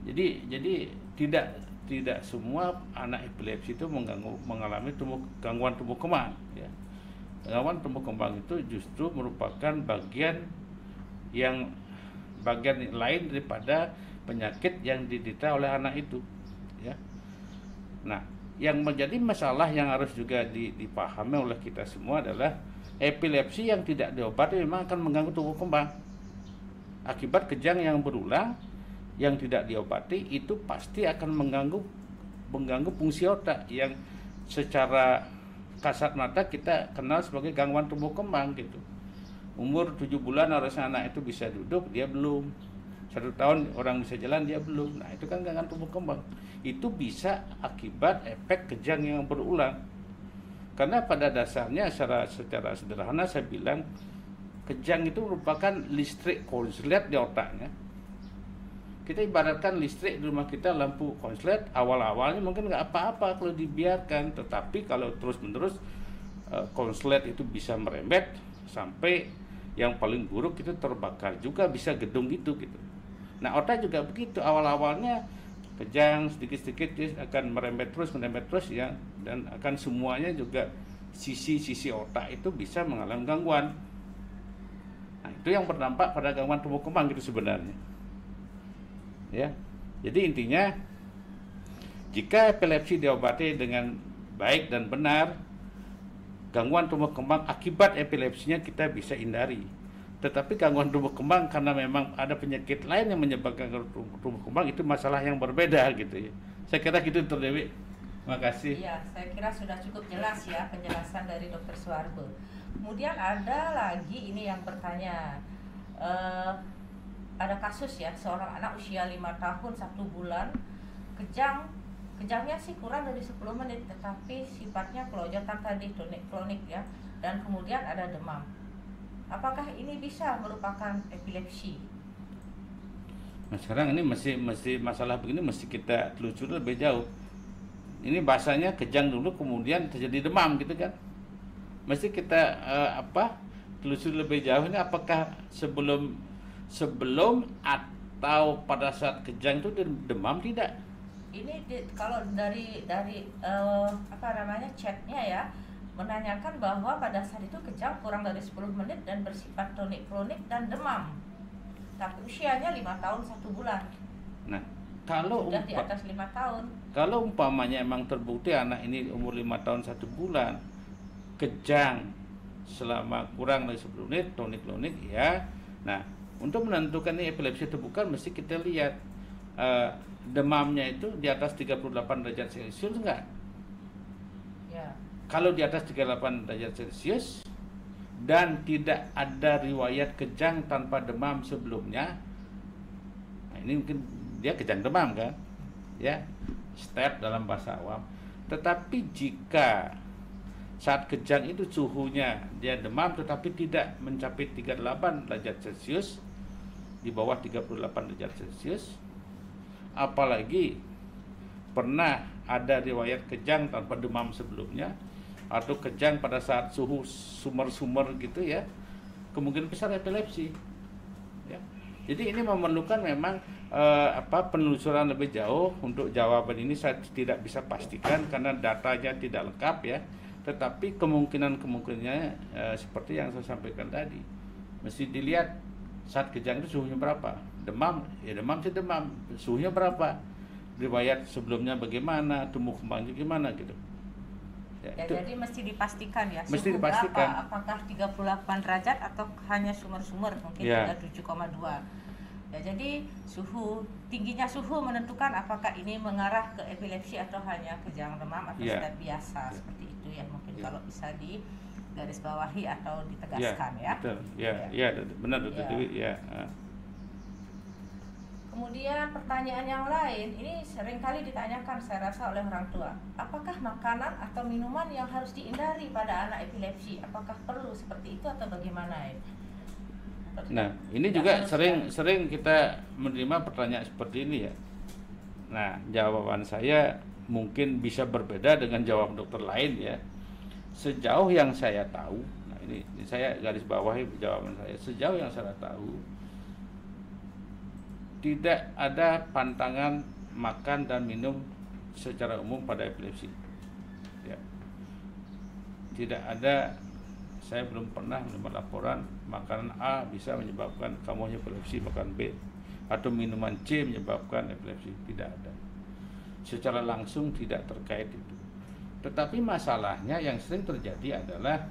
Jadi tidak semua anak epilepsi itu mengalami gangguan tumbuh kembang. Ya. Gangguan tumbuh kembang itu justru merupakan bagian lain daripada penyakit yang diderita oleh anak itu, ya. Nah, yang menjadi masalah yang harus juga dipahami oleh kita semua adalah epilepsi yang tidak diobati memang akan mengganggu tumbuh kembang. Akibat kejang yang berulang yang tidak diobati itu pasti akan mengganggu fungsi otak yang secara kasat mata kita kenal sebagai gangguan tumbuh kembang gitu. Umur 7 bulan harusnya anak itu bisa duduk, dia belum. 1 tahun orang bisa jalan, dia belum. Nah, itu kan gangguan tumbuh kembang. Itu bisa akibat efek kejang yang berulang. Karena pada dasarnya secara sederhana saya bilang kejang itu merupakan listrik konslet di otaknya. Kita ibaratkan listrik di rumah kita, lampu konslet, awal-awalnya mungkin nggak apa-apa kalau dibiarkan, tetapi kalau terus-menerus konslet itu bisa merembet sampai yang paling buruk itu terbakar juga, bisa gedung gitu. Nah, otak juga begitu, awal-awalnya kejang sedikit-sedikit dia akan merembet terus ya, dan akan semuanya juga sisi-sisi otak itu bisa mengalami gangguan. Nah, itu yang berdampak pada gangguan tumbuh kembang gitu sebenarnya. Ya. Jadi intinya jika epilepsi diobati dengan baik dan benar, gangguan tumbuh kembang akibat epilepsinya kita bisa hindari. Tetapi gangguan tumbuh kembang karena memang ada penyakit lain yang menyebabkan tumbuh kembang, itu masalah yang berbeda gitu ya. Saya kira gitu, Dr. Dewi. Makasih. Iya, saya kira sudah cukup jelas ya penjelasan dari Dr. Suwargo. Kemudian ada lagi ini yang bertanya, ada kasus ya seorang anak usia 5 tahun 1 bulan kejangnya sih kurang dari 10 menit, tetapi sifatnya kelojotan tadi klonik ya, dan kemudian ada demam. Apakah ini bisa merupakan epilepsi? Nah, sekarang ini mesti masalah begini mesti kita telusuri lebih jauh. Ini bahasanya kejang dulu kemudian terjadi demam gitu kan. Mesti kita telusuri lebih jauh ini apakah sebelum atau pada saat kejang itu demam tidak? Ini kalau dari chatnya ya menanyakan bahwa pada saat itu kejang kurang dari 10 menit dan bersifat tonik klonik dan demam. Tapi usianya 5 tahun 1 bulan. Nah, kalau sudah di atas 5 tahun. Kalau umpamanya emang terbukti anak ini umur 5 tahun 1 bulan kejang selama kurang dari 10 menit tonik klonik ya. Nah, untuk menentukan ini epilepsi atau bukan mesti kita lihat demamnya itu di atas 38 derajat Celcius enggak? Ya. Kalau di atas 38 derajat Celcius dan tidak ada riwayat kejang tanpa demam sebelumnya, nah ini mungkin dia kejang demam kan, ya, step dalam bahasa awam. Tetapi jika saat kejang itu suhunya dia demam tetapi tidak mencapai 38 derajat Celcius, di bawah 38 derajat Celcius, apalagi pernah ada riwayat kejang tanpa demam sebelumnya atau kejang pada saat suhu sumber gitu ya, kemungkinan besar epilepsi ya. Jadi ini memerlukan memang penelusuran lebih jauh. Untuk jawaban ini saya tidak bisa pastikan karena datanya tidak lengkap ya, tetapi kemungkinannya seperti yang saya sampaikan tadi, mesti dilihat saat kejang itu suhunya berapa. Demam, ya demam sih demam, suhunya berapa, riwayat sebelumnya bagaimana, tumbuh kembangnya gimana gitu. Ya, jadi mesti dipastikan ya, mesti suhu dipastikan. berapa, apakah 38 derajat atau hanya sumber-sumber mungkin Ya. 37,2. Ya, jadi tingginya suhu menentukan apakah ini mengarah ke epilepsi atau hanya kejang demam atau Ya. step biasa seperti itu ya, mungkin kalau bisa di garis bawahi atau ditegaskan ya. Betul. Ya, benar Dr. Dewi ya. Kemudian pertanyaan yang lain, ini seringkali ditanyakan saya rasa oleh orang tua. Apakah makanan atau minuman yang harus dihindari pada anak epilepsi? Apakah perlu seperti itu atau bagaimana ini? Nah, ini juga sering kita menerima pertanyaan seperti ini ya. Nah, jawaban saya mungkin bisa berbeda dengan jawaban dokter lain ya. Sejauh yang saya tahu, nah ini saya garis bawahi jawaban saya. Sejauh yang saya tahu, tidak ada pantangan makan dan minum secara umum pada epilepsi. Ya. Tidak ada, saya belum pernah menerima laporan makanan A bisa menyebabkan kamu epilepsi, makan B, atau minuman C menyebabkan epilepsi. Tidak ada. Secara langsung tidak terkait itu. Tetapi masalahnya yang sering terjadi adalah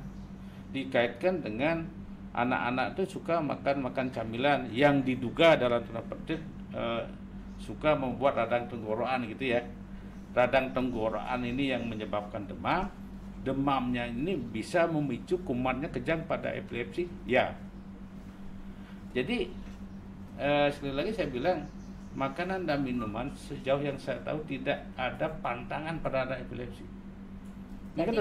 dikaitkan dengan anak-anak itu suka makan camilan yang diduga dalam tanda petik suka membuat radang tenggorokan gitu ya. Radang tenggorokan ini yang menyebabkan demam. Demamnya ini bisa memicu kumannya kejang pada epilepsi ya. Jadi sekali lagi saya bilang, makanan dan minuman sejauh yang saya tahu tidak ada pantangan pada anak epilepsi. Jadi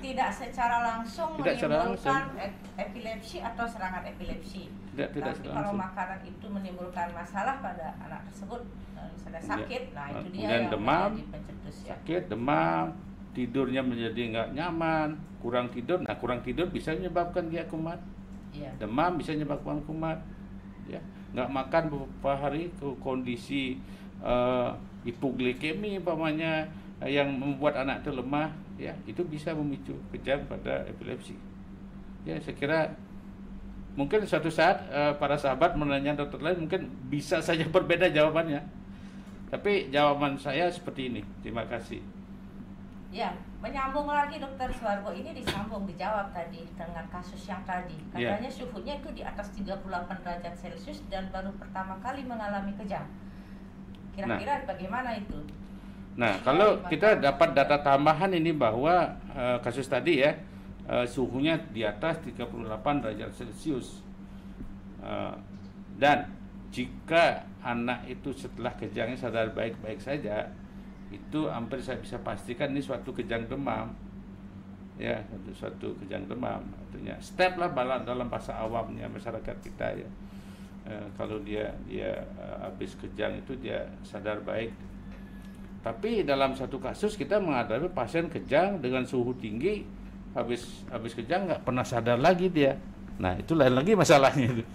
tidak secara langsung menimbulkan epilepsi atau serangan epilepsi. Tidak Tapi kalau makanan itu menimbulkan masalah pada anak tersebut, misalnya sakit, nah itu dia yang demam, menjadi pencetus ya. Sakit, demam, tidurnya menjadi nggak nyaman, kurang tidur. Nah, kurang tidur bisa menyebabkan dia kumat. Ya. Demam bisa menyebabkan kumat. Ya, nggak makan beberapa hari ke kondisi hipoglikemi umpamanya yang membuat anak itu lemah, ya itu bisa memicu kejang pada epilepsi. Ya, saya kira mungkin suatu saat para sahabat menanya dokter lain mungkin bisa saja berbeda jawabannya. Tapi jawaban saya seperti ini. Terima kasih. Ya, menyambung lagi Dokter Suwargo, ini dijawab tadi dengan kasus yang tadi. Katanya suhunya itu di atas 38 derajat Celcius dan baru pertama kali mengalami kejang. Kira-kira bagaimana itu? Nah, kalau kita dapat data tambahan ini bahwa kasus tadi ya, suhunya di atas 38 derajat Celcius. Dan jika anak itu setelah kejangnya sadar baik-baik saja, itu hampir saya bisa pastikan ini suatu kejang demam. Ya, suatu kejang demam. Artinya step lah dalam bahasa awamnya masyarakat kita ya. Kalau dia habis kejang itu dia sadar baik. Tapi dalam satu kasus kita menghadapi pasien kejang dengan suhu tinggi, habis kejang nggak pernah sadar lagi dia. Nah, itu lain lagi masalahnya itu.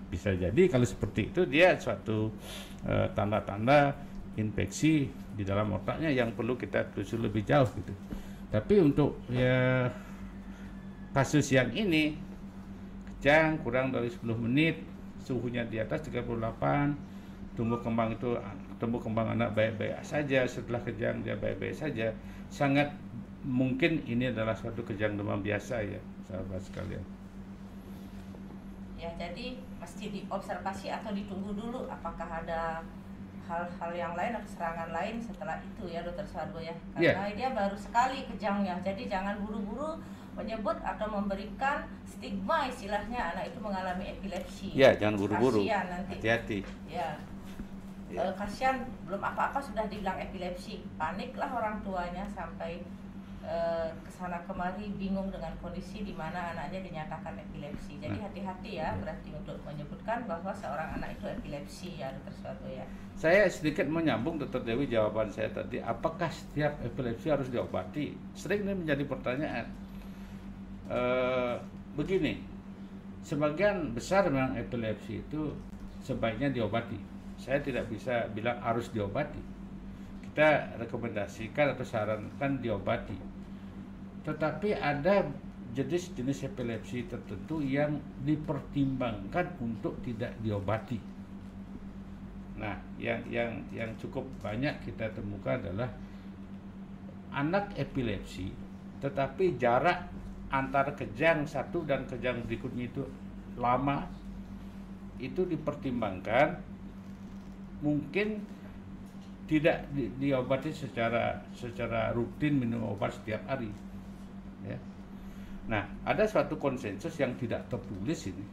Bisa jadi kalau seperti itu dia suatu tanda-tanda infeksi di dalam otaknya yang perlu kita telusuri lebih jauh gitu. Tapi untuk ya kasus yang ini kejang kurang dari 10 menit, suhunya di atas 38, tumbuh kembang anak baik-baik saja, setelah kejang dia baik-baik saja, sangat mungkin ini adalah suatu kejang demam biasa ya, sahabat sekalian. Ya, jadi mesti diobservasi atau ditunggu dulu apakah ada hal-hal yang lain atau serangan lain setelah itu ya, Dokter Suharbo ya. Karena dia baru sekali kejangnya, jadi jangan buru-buru menyebut atau memberikan stigma istilahnya anak itu mengalami epilepsi. Ya, jangan buru-buru. Kasihan nanti. Hati-hati. Ya. Kasihan belum apa-apa sudah dibilang epilepsi, paniklah orang tuanya sampai kesana kemari bingung dengan kondisi di mana anaknya dinyatakan epilepsi. Jadi hati-hati ya, berarti untuk menyebutkan bahwa seorang anak itu epilepsi ya, Dokter Suharbo ya. Saya sedikit menyambung Dokter Dewi jawaban saya tadi, apakah setiap epilepsi harus diobati? Sering ini menjadi pertanyaan. Begini, sebagian besar memang epilepsi itu sebaiknya diobati. Saya tidak bisa bilang harus diobati. Kita rekomendasikan atau sarankan diobati. Tetapi ada jenis-jenis epilepsi tertentu yang dipertimbangkan untuk tidak diobati. Nah, yang cukup banyak kita temukan adalah anak epilepsi, tetapi jarak antara kejang satu dan kejang berikutnya itu lama, itu dipertimbangkan mungkin tidak diobati secara rutin minum obat setiap hari ya. Nah, ada suatu konsensus yang tidak tertulis ini,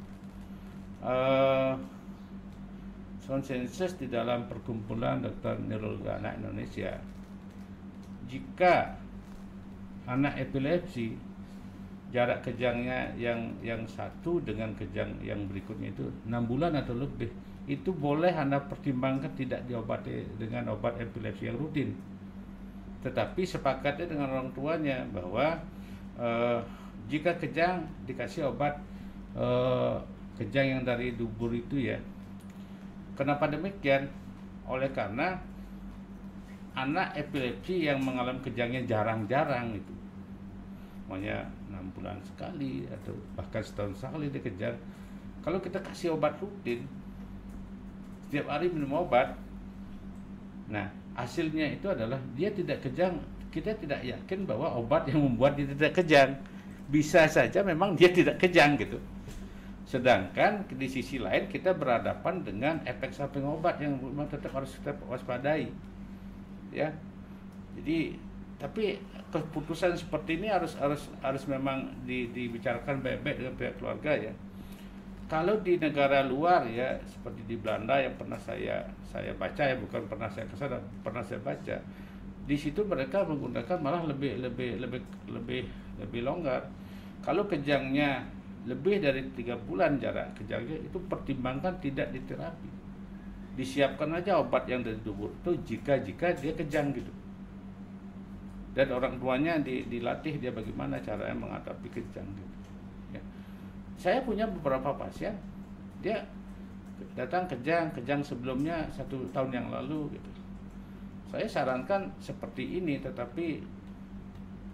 konsensus di dalam perkumpulan dokter neurologi anak Indonesia. Jika anak epilepsi jarak kejangnya yang satu dengan kejang yang berikutnya itu 6 bulan atau lebih, itu boleh Anda pertimbangkan tidak diobati dengan obat epilepsi yang rutin. Tetapi sepakatnya dengan orang tuanya bahwa jika kejang dikasih obat kejang yang dari dubur itu ya. Kenapa demikian? Oleh karena anak epilepsi yang mengalami kejangnya jarang-jarang itu, makanya 6 bulan sekali atau bahkan setahun sekali dia kejang. Kalau kita kasih obat rutin, setiap hari minum obat, nah hasilnya itu adalah dia tidak kejang. Kita tidak yakin bahwa obat yang membuat dia tidak kejang. Bisa saja memang dia tidak kejang gitu. Sedangkan di sisi lain kita berhadapan dengan efek samping obat yang memang tetap harus kita waspadai, ya. Jadi, tapi keputusan seperti ini harus memang dibicarakan baik-baik dengan pihak keluarga ya. Kalau di negara luar ya, seperti di Belanda yang pernah saya baca ya, bukan pernah saya kesana, pernah saya baca. Di situ mereka menggunakan malah lebih longgar. Kalau kejangnya lebih dari 3 bulan jarak kejangnya, itu pertimbangkan tidak diterapi. Disiapkan aja obat yang dari dubur itu jika dia kejang gitu. Dan orang tuanya dilatih dia bagaimana caranya menghadapi kejang gitu. Ya. Saya punya beberapa pasien, dia datang kejang sebelumnya 1 tahun yang lalu gitu. Saya sarankan seperti ini, tetapi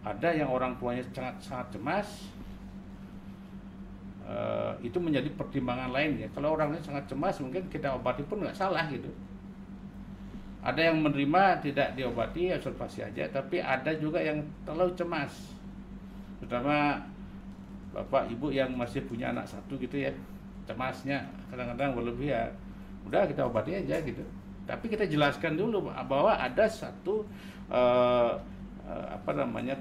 ada yang orang tuanya sangat cemas. Itu menjadi pertimbangan lain ya. Kalau orangnya sangat cemas, mungkin kita obati pun nggak salah gitu. Ada yang menerima tidak diobati, observasi aja. Tapi ada juga yang terlalu cemas, terutama bapak ibu yang masih punya anak 1 gitu ya, cemasnya kadang-kadang berlebihan. Udah kita obati aja gitu. Tapi kita jelaskan dulu bahwa ada satu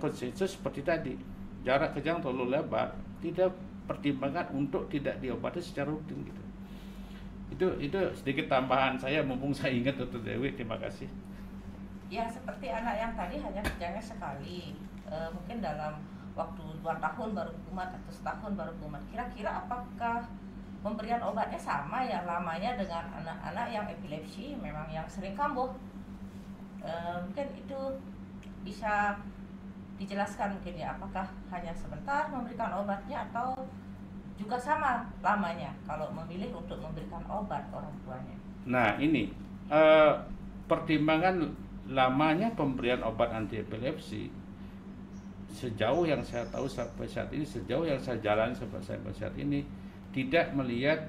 konsensus seperti tadi, jarak kejang terlalu lebar tidak pertimbangan untuk tidak diobati secara rutin gitu. Itu sedikit tambahan saya, mumpung saya ingat Dr. Dewi. Terima kasih. Ya, seperti anak yang tadi hanya kejangnya sekali, mungkin dalam waktu 2 tahun baru kumat atau setahun baru kumat. Kira-kira apakah pemberian obatnya sama ya lamanya dengan anak-anak yang epilepsi memang yang sering kambuh? Mungkin itu bisa dijelaskan mungkin ya, apakah hanya sebentar memberikan obatnya atau juga sama lamanya kalau memilih untuk memberikan obat orang tuanya? Nah ini pertimbangan lamanya pemberian obat anti epilepsi, sejauh yang saya tahu sampai saat ini, sejauh yang saya jalani sampai saat ini, tidak melihat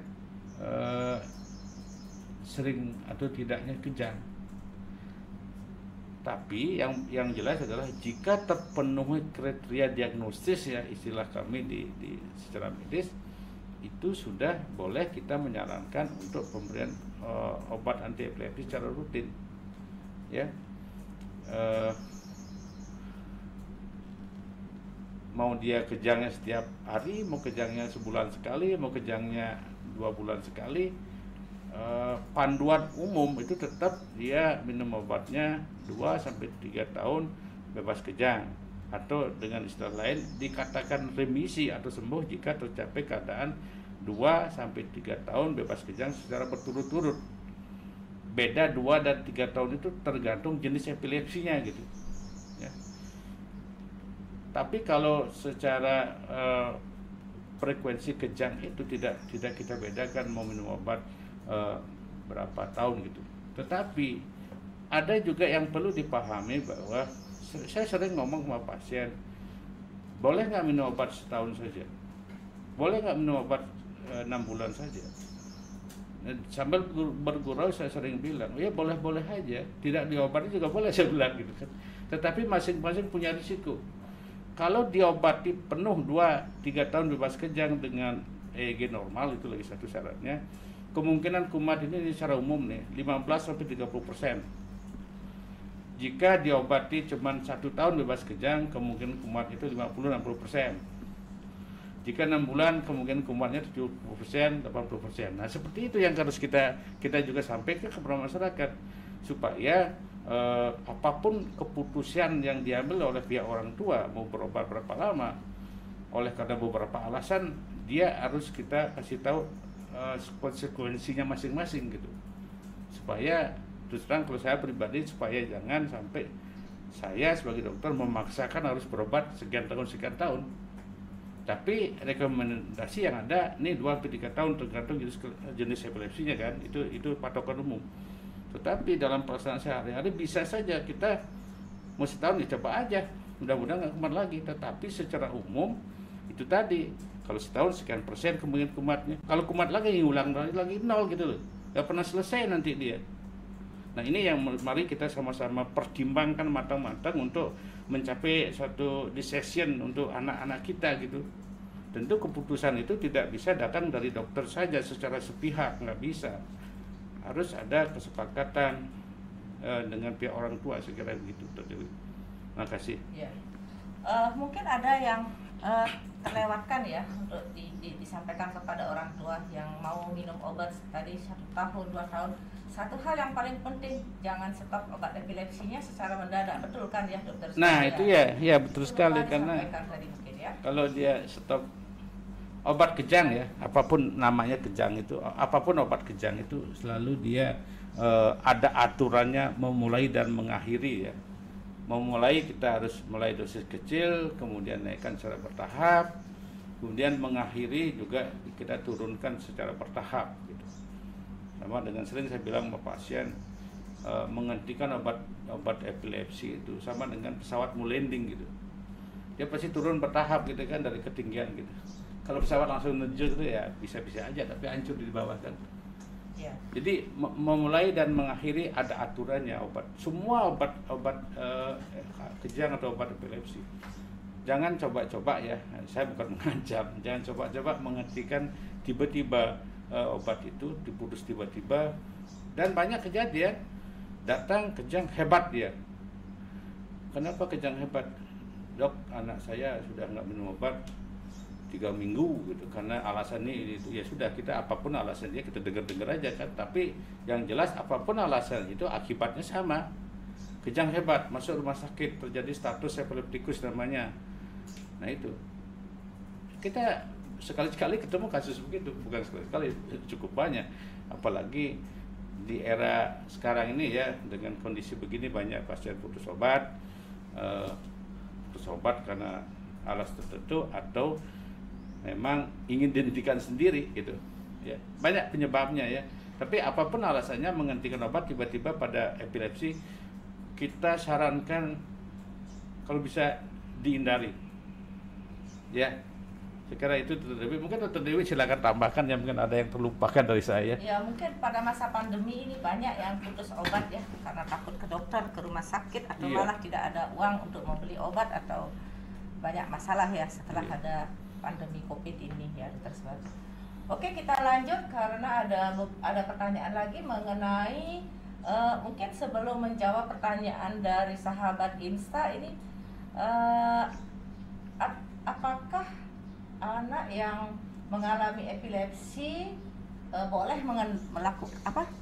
sering atau tidaknya kejang. Tapi yang jelas adalah jika terpenuhi kriteria diagnosis ya, istilah kami di secara medis, itu sudah boleh kita menyarankan untuk pemberian obat anti epilepsi secara rutin ya. Mau dia kejangnya setiap hari, mau kejangnya sebulan sekali, mau kejangnya 2 bulan sekali, panduan umum itu tetap dia minum obatnya 2-3 tahun bebas kejang, atau dengan istilah lain dikatakan remisi atau sembuh jika tercapai keadaan 2-3 tahun bebas kejang secara berturut-turut. Beda 2 dan 3 tahun itu tergantung jenis epilepsinya gitu ya. Tapi kalau secara frekuensi kejang itu tidak kita bedakan mau minum obat berapa tahun gitu. Tetapi ada juga yang perlu dipahami bahwa saya sering ngomong sama pasien, boleh nggak minum obat setahun saja, boleh nggak minum obat 6 bulan saja. Sambil bergurau saya sering bilang, ya boleh-boleh aja, tidak diobati juga boleh, saya bilang gitu kan. Tetapi masing-masing punya risiko. Kalau diobati penuh 2-3 tahun bebas kejang dengan EEG normal, itu lagi satu syaratnya, kemungkinan kumat ini secara umum nih 15-30%. Jika diobati cuma 1 tahun bebas kejang, kemungkinan kumat itu 50-60%. Jika 6 bulan, kemungkinan kumatnya 70%, 80%. Nah, seperti itu yang harus kita juga sampaikan kepada masyarakat, supaya apapun keputusan yang diambil oleh pihak orang tua mau berobat berapa lama, oleh karena beberapa alasan, dia harus kita kasih tahu konsekuensinya masing-masing gitu, supaya terus terang kalau saya pribadi, supaya jangan sampai saya sebagai dokter memaksakan harus berobat sekian tahun, tapi rekomendasi yang ada ini 2-3 tahun tergantung jenis epilepsinya kan, itu patokan umum. Tetapi dalam pelaksanaan sehari-hari bisa saja kita mau setahun dicoba aja, mudah-mudahan nggak kumat lagi. Tetapi secara umum itu tadi, kalau setahun sekian persen kemungkinan kumatnya, kalau kumat lagi ulang lagi 0 gitu loh, nggak pernah selesai nanti dia. Nah ini yang mari kita sama-sama pertimbangkan matang-matang untuk mencapai suatu decision untuk anak-anak kita gitu. Tentu keputusan itu tidak bisa datang dari dokter saja secara sepihak, nggak bisa. Harus ada kesepakatan dengan pihak orang tua, sekira begitu, Dr. Dewi. Terima kasih. Ya. Mungkin ada yang terlewatkan ya untuk disampaikan kepada orang tua yang mau minum obat tadi 1 tahun 2 tahun. Satu hal yang paling penting, jangan stop obat epilepsinya secara mendadak, betul kan ya dokter? Nah itu ya betul sekali, karena tadi mungkin, ya. Kalau dia stop obat kejang ya, apapun namanya kejang itu, apapun obat kejang itu selalu dia ada aturannya memulai dan mengakhiri ya. Memulai kita harus mulai dosis kecil, kemudian naikkan secara bertahap, kemudian mengakhiri juga kita turunkan secara bertahap gitu. Sama dengan sering saya bilang sama pasien, menghentikan obat epilepsi itu sama dengan pesawat mau landing gitu. Dia pasti turun bertahap gitu kan, dari ketinggian gitu. Kalau pesawat langsung nerjun itu ya bisa-bisa aja, tapi hancur di bawah kan. Ya. Jadi memulai dan mengakhiri ada aturannya obat. Semua obat kejang atau obat epilepsi. Jangan coba-coba ya. Saya bukan mengancam. Jangan coba-coba menghentikan tiba-tiba obat itu diputus tiba-tiba. Dan banyak kejadian datang kejang hebat dia. Kenapa kejang hebat? Dok, anak saya sudah nggak minum obat 3 minggu gitu, karena alasannya ini itu. Ya sudah, kita apapun alasannya kita dengar aja kan. Tapi yang jelas apapun alasan itu akibatnya sama. Kejang hebat, masuk rumah sakit, terjadi status epileptikus namanya. Nah itu, kita sekali-sekali ketemu kasus begitu, bukan sekali-sekali, cukup banyak. Apalagi di era sekarang ini ya, dengan kondisi begini banyak pasien putus obat karena alas tertentu atau memang ingin dihentikan sendiri gitu ya, banyak penyebabnya ya. Tapi apapun alasannya menghentikan obat tiba-tiba pada epilepsi, kita sarankan kalau bisa dihindari ya. Sekarang itu Dr. Dewi, mungkin Dr. Dewi silakan tambahkan ya, mungkin ada yang terlupakan dari saya. Ya mungkin pada masa pandemi ini banyak yang putus obat ya, karena takut ke dokter, ke rumah sakit, atau malah tidak ada uang untuk membeli obat, atau banyak masalah ya setelah ada pandemi COVID ini ya, Dr. Suwardi. Oke, kita lanjut karena ada pertanyaan lagi mengenai mungkin sebelum menjawab pertanyaan dari sahabat Insta ini, apakah anak yang mengalami epilepsi boleh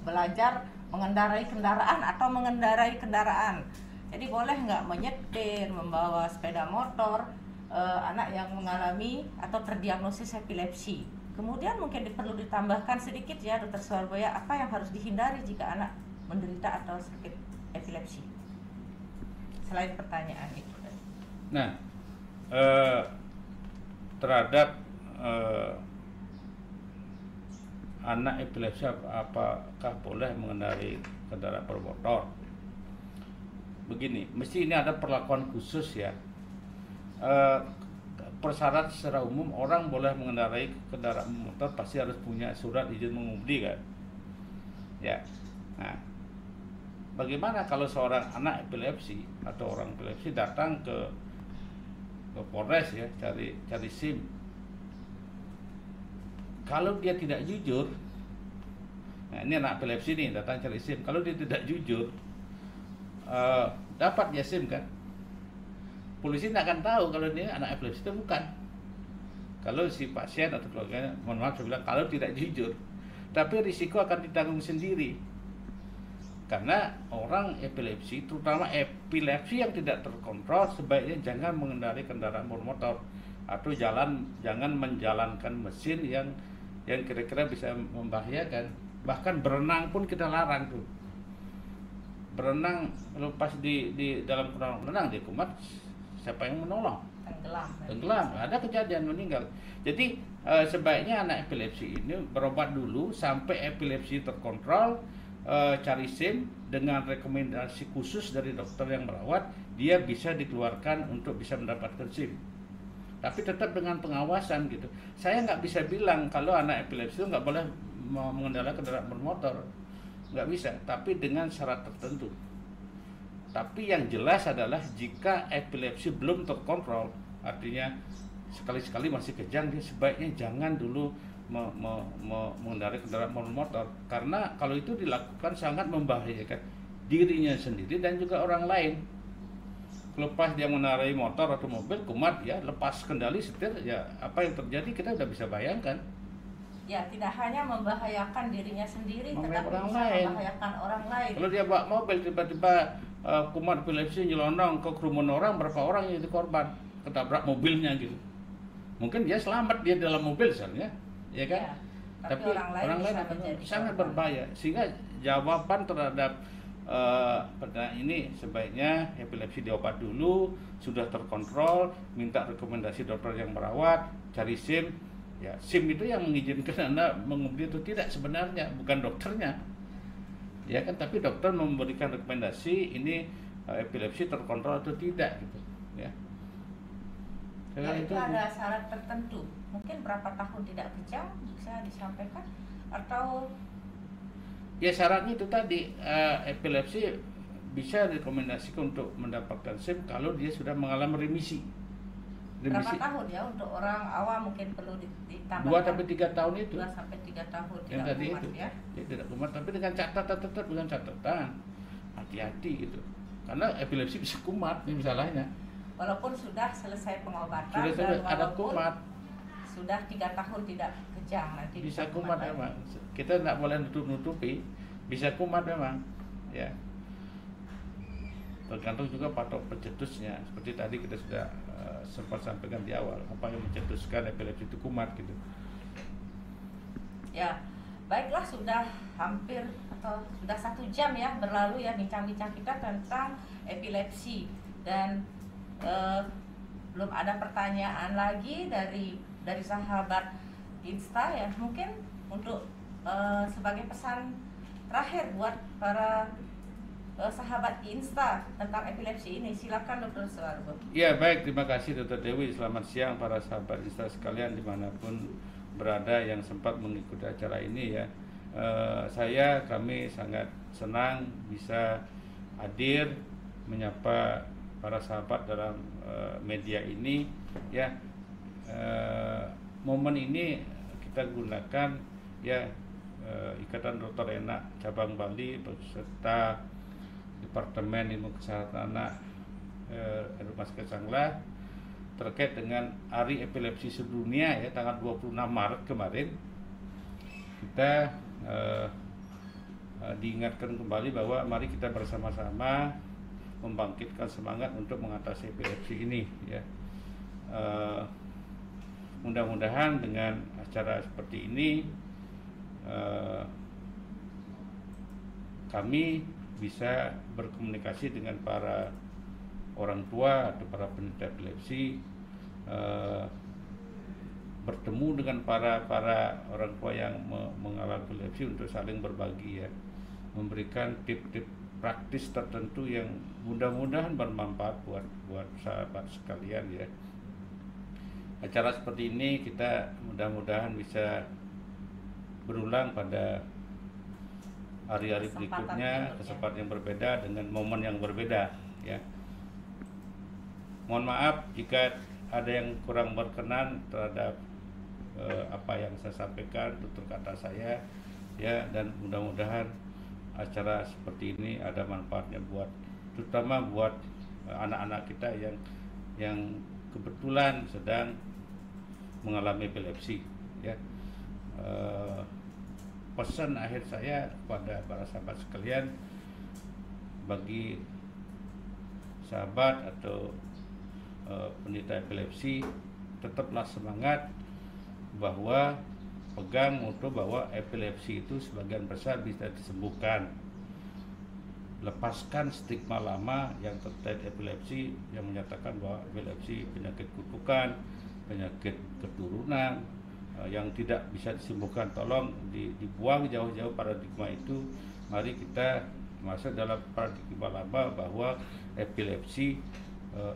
belajar mengendarai kendaraan atau mengendarai kendaraan? Jadi boleh nggak menyetir, membawa sepeda motor anak yang mengalami atau terdiagnosis epilepsi? Kemudian mungkin perlu ditambahkan sedikit ya, Dr. Suwarboya, apa yang harus dihindari jika anak menderita atau sakit epilepsi? Selain pertanyaan itu. Nah, terhadap anak epilepsi apakah boleh mengendarai kendaraan bermotor? Begini, mesti ini ada perlakuan khusus ya. Persyarat secara umum orang boleh mengendarai kendaraan motor pasti harus punya surat izin mengemudi kan, ya. Nah, bagaimana kalau seorang anak epilepsi atau orang epilepsi datang ke Polres ya, cari SIM. Kalau dia tidak jujur, nah ini anak epilepsi nih datang cari SIM. Kalau dia tidak jujur, dapat dia SIM kan? Polisi tidak akan tahu kalau dia anak epilepsi itu bukan. Kalau si pasien atau keluarganya, mohon maaf saya bilang, kalau tidak jujur, tapi risiko akan ditanggung sendiri. Karena orang epilepsi, terutama epilepsi yang tidak terkontrol, sebaiknya jangan mengendarai kendaraan bermotor atau jangan menjalankan mesin yang kira-kira bisa membahayakan. Bahkan berenang pun kita larang tuh. Berenang lepas di dalam kolam renang dia kumat, siapa yang menolong? Tenggelam. Ada kejadian meninggal. Jadi sebaiknya anak epilepsi ini berobat dulu sampai epilepsi terkontrol. Cari SIM dengan rekomendasi khusus dari dokter yang merawat, dia bisa dikeluarkan untuk bisa mendapatkan SIM. Tapi tetap dengan pengawasan gitu. Saya nggak bisa bilang kalau anak epilepsi itu nggak boleh mengendarai kendaraan bermotor, nggak bisa. Tapi dengan syarat tertentu. Tapi yang jelas adalah jika epilepsi belum terkontrol, artinya sekali-sekali masih kejang, dia sebaiknya jangan dulu mengendarai kendaraan bermotor, karena kalau itu dilakukan sangat membahayakan dirinya sendiri dan juga orang lain. Lepas dia mengendarai motor atau mobil kumat ya, lepas kendali setir ya, apa yang terjadi kita udah bisa bayangkan. Ya, tidak hanya membahayakan dirinya sendiri, tetapi orang bisa lain. membahayakan orang lain. Kalau dia bawa mobil tiba-tiba kumat epilepsi nyelonong ke kerumunan orang, berapa orang yang jadi korban ketabrak mobilnya gitu. Mungkin dia selamat, dia dalam mobil misalnya, ya kan? Ya, tapi orang lain akan sangat berbahaya. Sehingga jawaban terhadap pertanyaan ini sebaiknya epilepsi diobat dulu, sudah terkontrol, minta rekomendasi dokter yang merawat, cari SIM. Ya, SIM itu yang mengizinkan Anda mengemudi itu tidak sebenarnya, bukan dokternya. Ya kan, tapi dokter memberikan rekomendasi ini epilepsi terkontrol atau tidak gitu, ya. Ya, itu ada syarat tertentu. Mungkin berapa tahun tidak kejang bisa disampaikan, atau ya syaratnya itu tadi, epilepsi bisa direkomendasikan untuk mendapatkan SIM kalau dia sudah mengalami remisi. Berapa tahun ya untuk orang awam mungkin perlu ditambahkan? 2-3 tahun itu. 2-3 tahun yang tidak tadi kumat itu. Ya. Ya, tidak kumat, tapi dengan catatan, tetap dengan catatan hati-hati gitu, karena epilepsi bisa kumat nih masalahnya. Walaupun sudah selesai pengobatan Sudah dan ada walaupun kumat, sudah 3 tahun tidak kejang, nanti bisa kumat lagi. memang. Kita nggak boleh nutup-nutupi, bisa kumat memang, ya. Tergantung juga patok pencetusnya. Seperti tadi kita sudah sempat sampaikan di awal, apa yang mencetuskan epilepsi itu kumat gitu. Ya, baiklah, sudah hampir atau sudah 1 jam ya berlalu ya bincang-bincang kita tentang epilepsi, dan belum ada pertanyaan lagi dari sahabat Insta ya. Mungkin untuk sebagai pesan terakhir buat para sahabat Insta tentang epilepsi ini, silakan Dr. Suwargo. Ya baik, terima kasih Dr. Dewi. Selamat siang para sahabat Insta sekalian dimanapun berada yang sempat mengikuti acara ini ya. Kami sangat senang bisa hadir menyapa para sahabat dalam media ini ya. Momen ini kita gunakan ya, Ikatan Dokter Enak Cabang Bali beserta Departemen Ilmu Kesehatan Anak Rumah Sakit Sanglah terkait dengan Hari Epilepsi Sedunia ya, tanggal 26 Maret kemarin. Kita diingatkan kembali bahwa mari kita bersama-sama membangkitkan semangat untuk mengatasi epilepsi ini ya. Mudah-mudahan dengan acara seperti ini kami bisa berkomunikasi dengan para orang tua atau para penderita epilepsi, bertemu dengan para orang tua yang mengalami epilepsi untuk saling berbagi ya, memberikan tip-tip praktis tertentu yang mudah-mudahan bermanfaat buat sahabat sekalian ya. Acara seperti ini kita mudah-mudahan bisa berulang pada hari-hari berikutnya, kesempatan yang berbeda dengan momen yang berbeda ya. Mohon maaf jika ada yang kurang berkenan terhadap apa yang saya sampaikan, tutur kata saya ya, dan mudah-mudahan acara seperti ini ada manfaatnya terutama buat anak-anak kita yang kebetulan sedang mengalami epilepsi ya. Pesan akhir saya kepada para sahabat sekalian, bagi sahabat atau penderita epilepsi, tetaplah semangat, bahwa pegang moto bahwa epilepsi itu sebagian besar bisa disembuhkan. Lepaskan stigma lama yang terkait epilepsi yang menyatakan bahwa epilepsi penyakit kutukan, penyakit keturunan yang tidak bisa disembuhkan. Tolong dibuang jauh-jauh paradigma itu. Mari kita masuk dalam paradigma lama bahwa epilepsi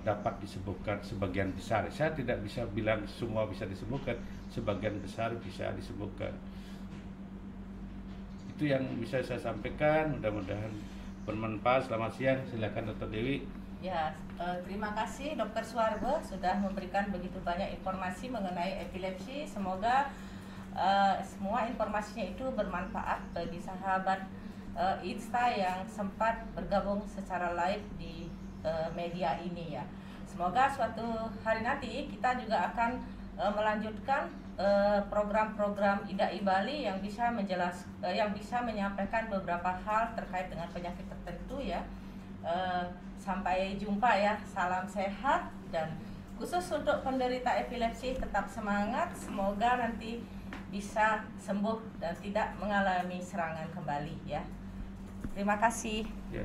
dapat disembuhkan sebagian besar. Saya tidak bisa bilang semua bisa disembuhkan, sebagian besar bisa disembuhkan. Itu yang bisa saya sampaikan, mudah-mudahan bermanfaat. Selamat siang, silakan Dr. Dewi. Ya, terima kasih Dr. Suwargo sudah memberikan begitu banyak informasi mengenai epilepsi. Semoga semua informasinya itu bermanfaat bagi sahabat Insta yang sempat bergabung secara live di media ini ya. Semoga suatu hari nanti kita juga akan melanjutkan program-program IDAI Bali yang bisa menyampaikan beberapa hal terkait dengan penyakit tertentu ya. Sampai jumpa ya, salam sehat, dan khusus untuk penderita epilepsi tetap semangat, semoga nanti bisa sembuh dan tidak mengalami serangan kembali ya. Terima kasih. Ya.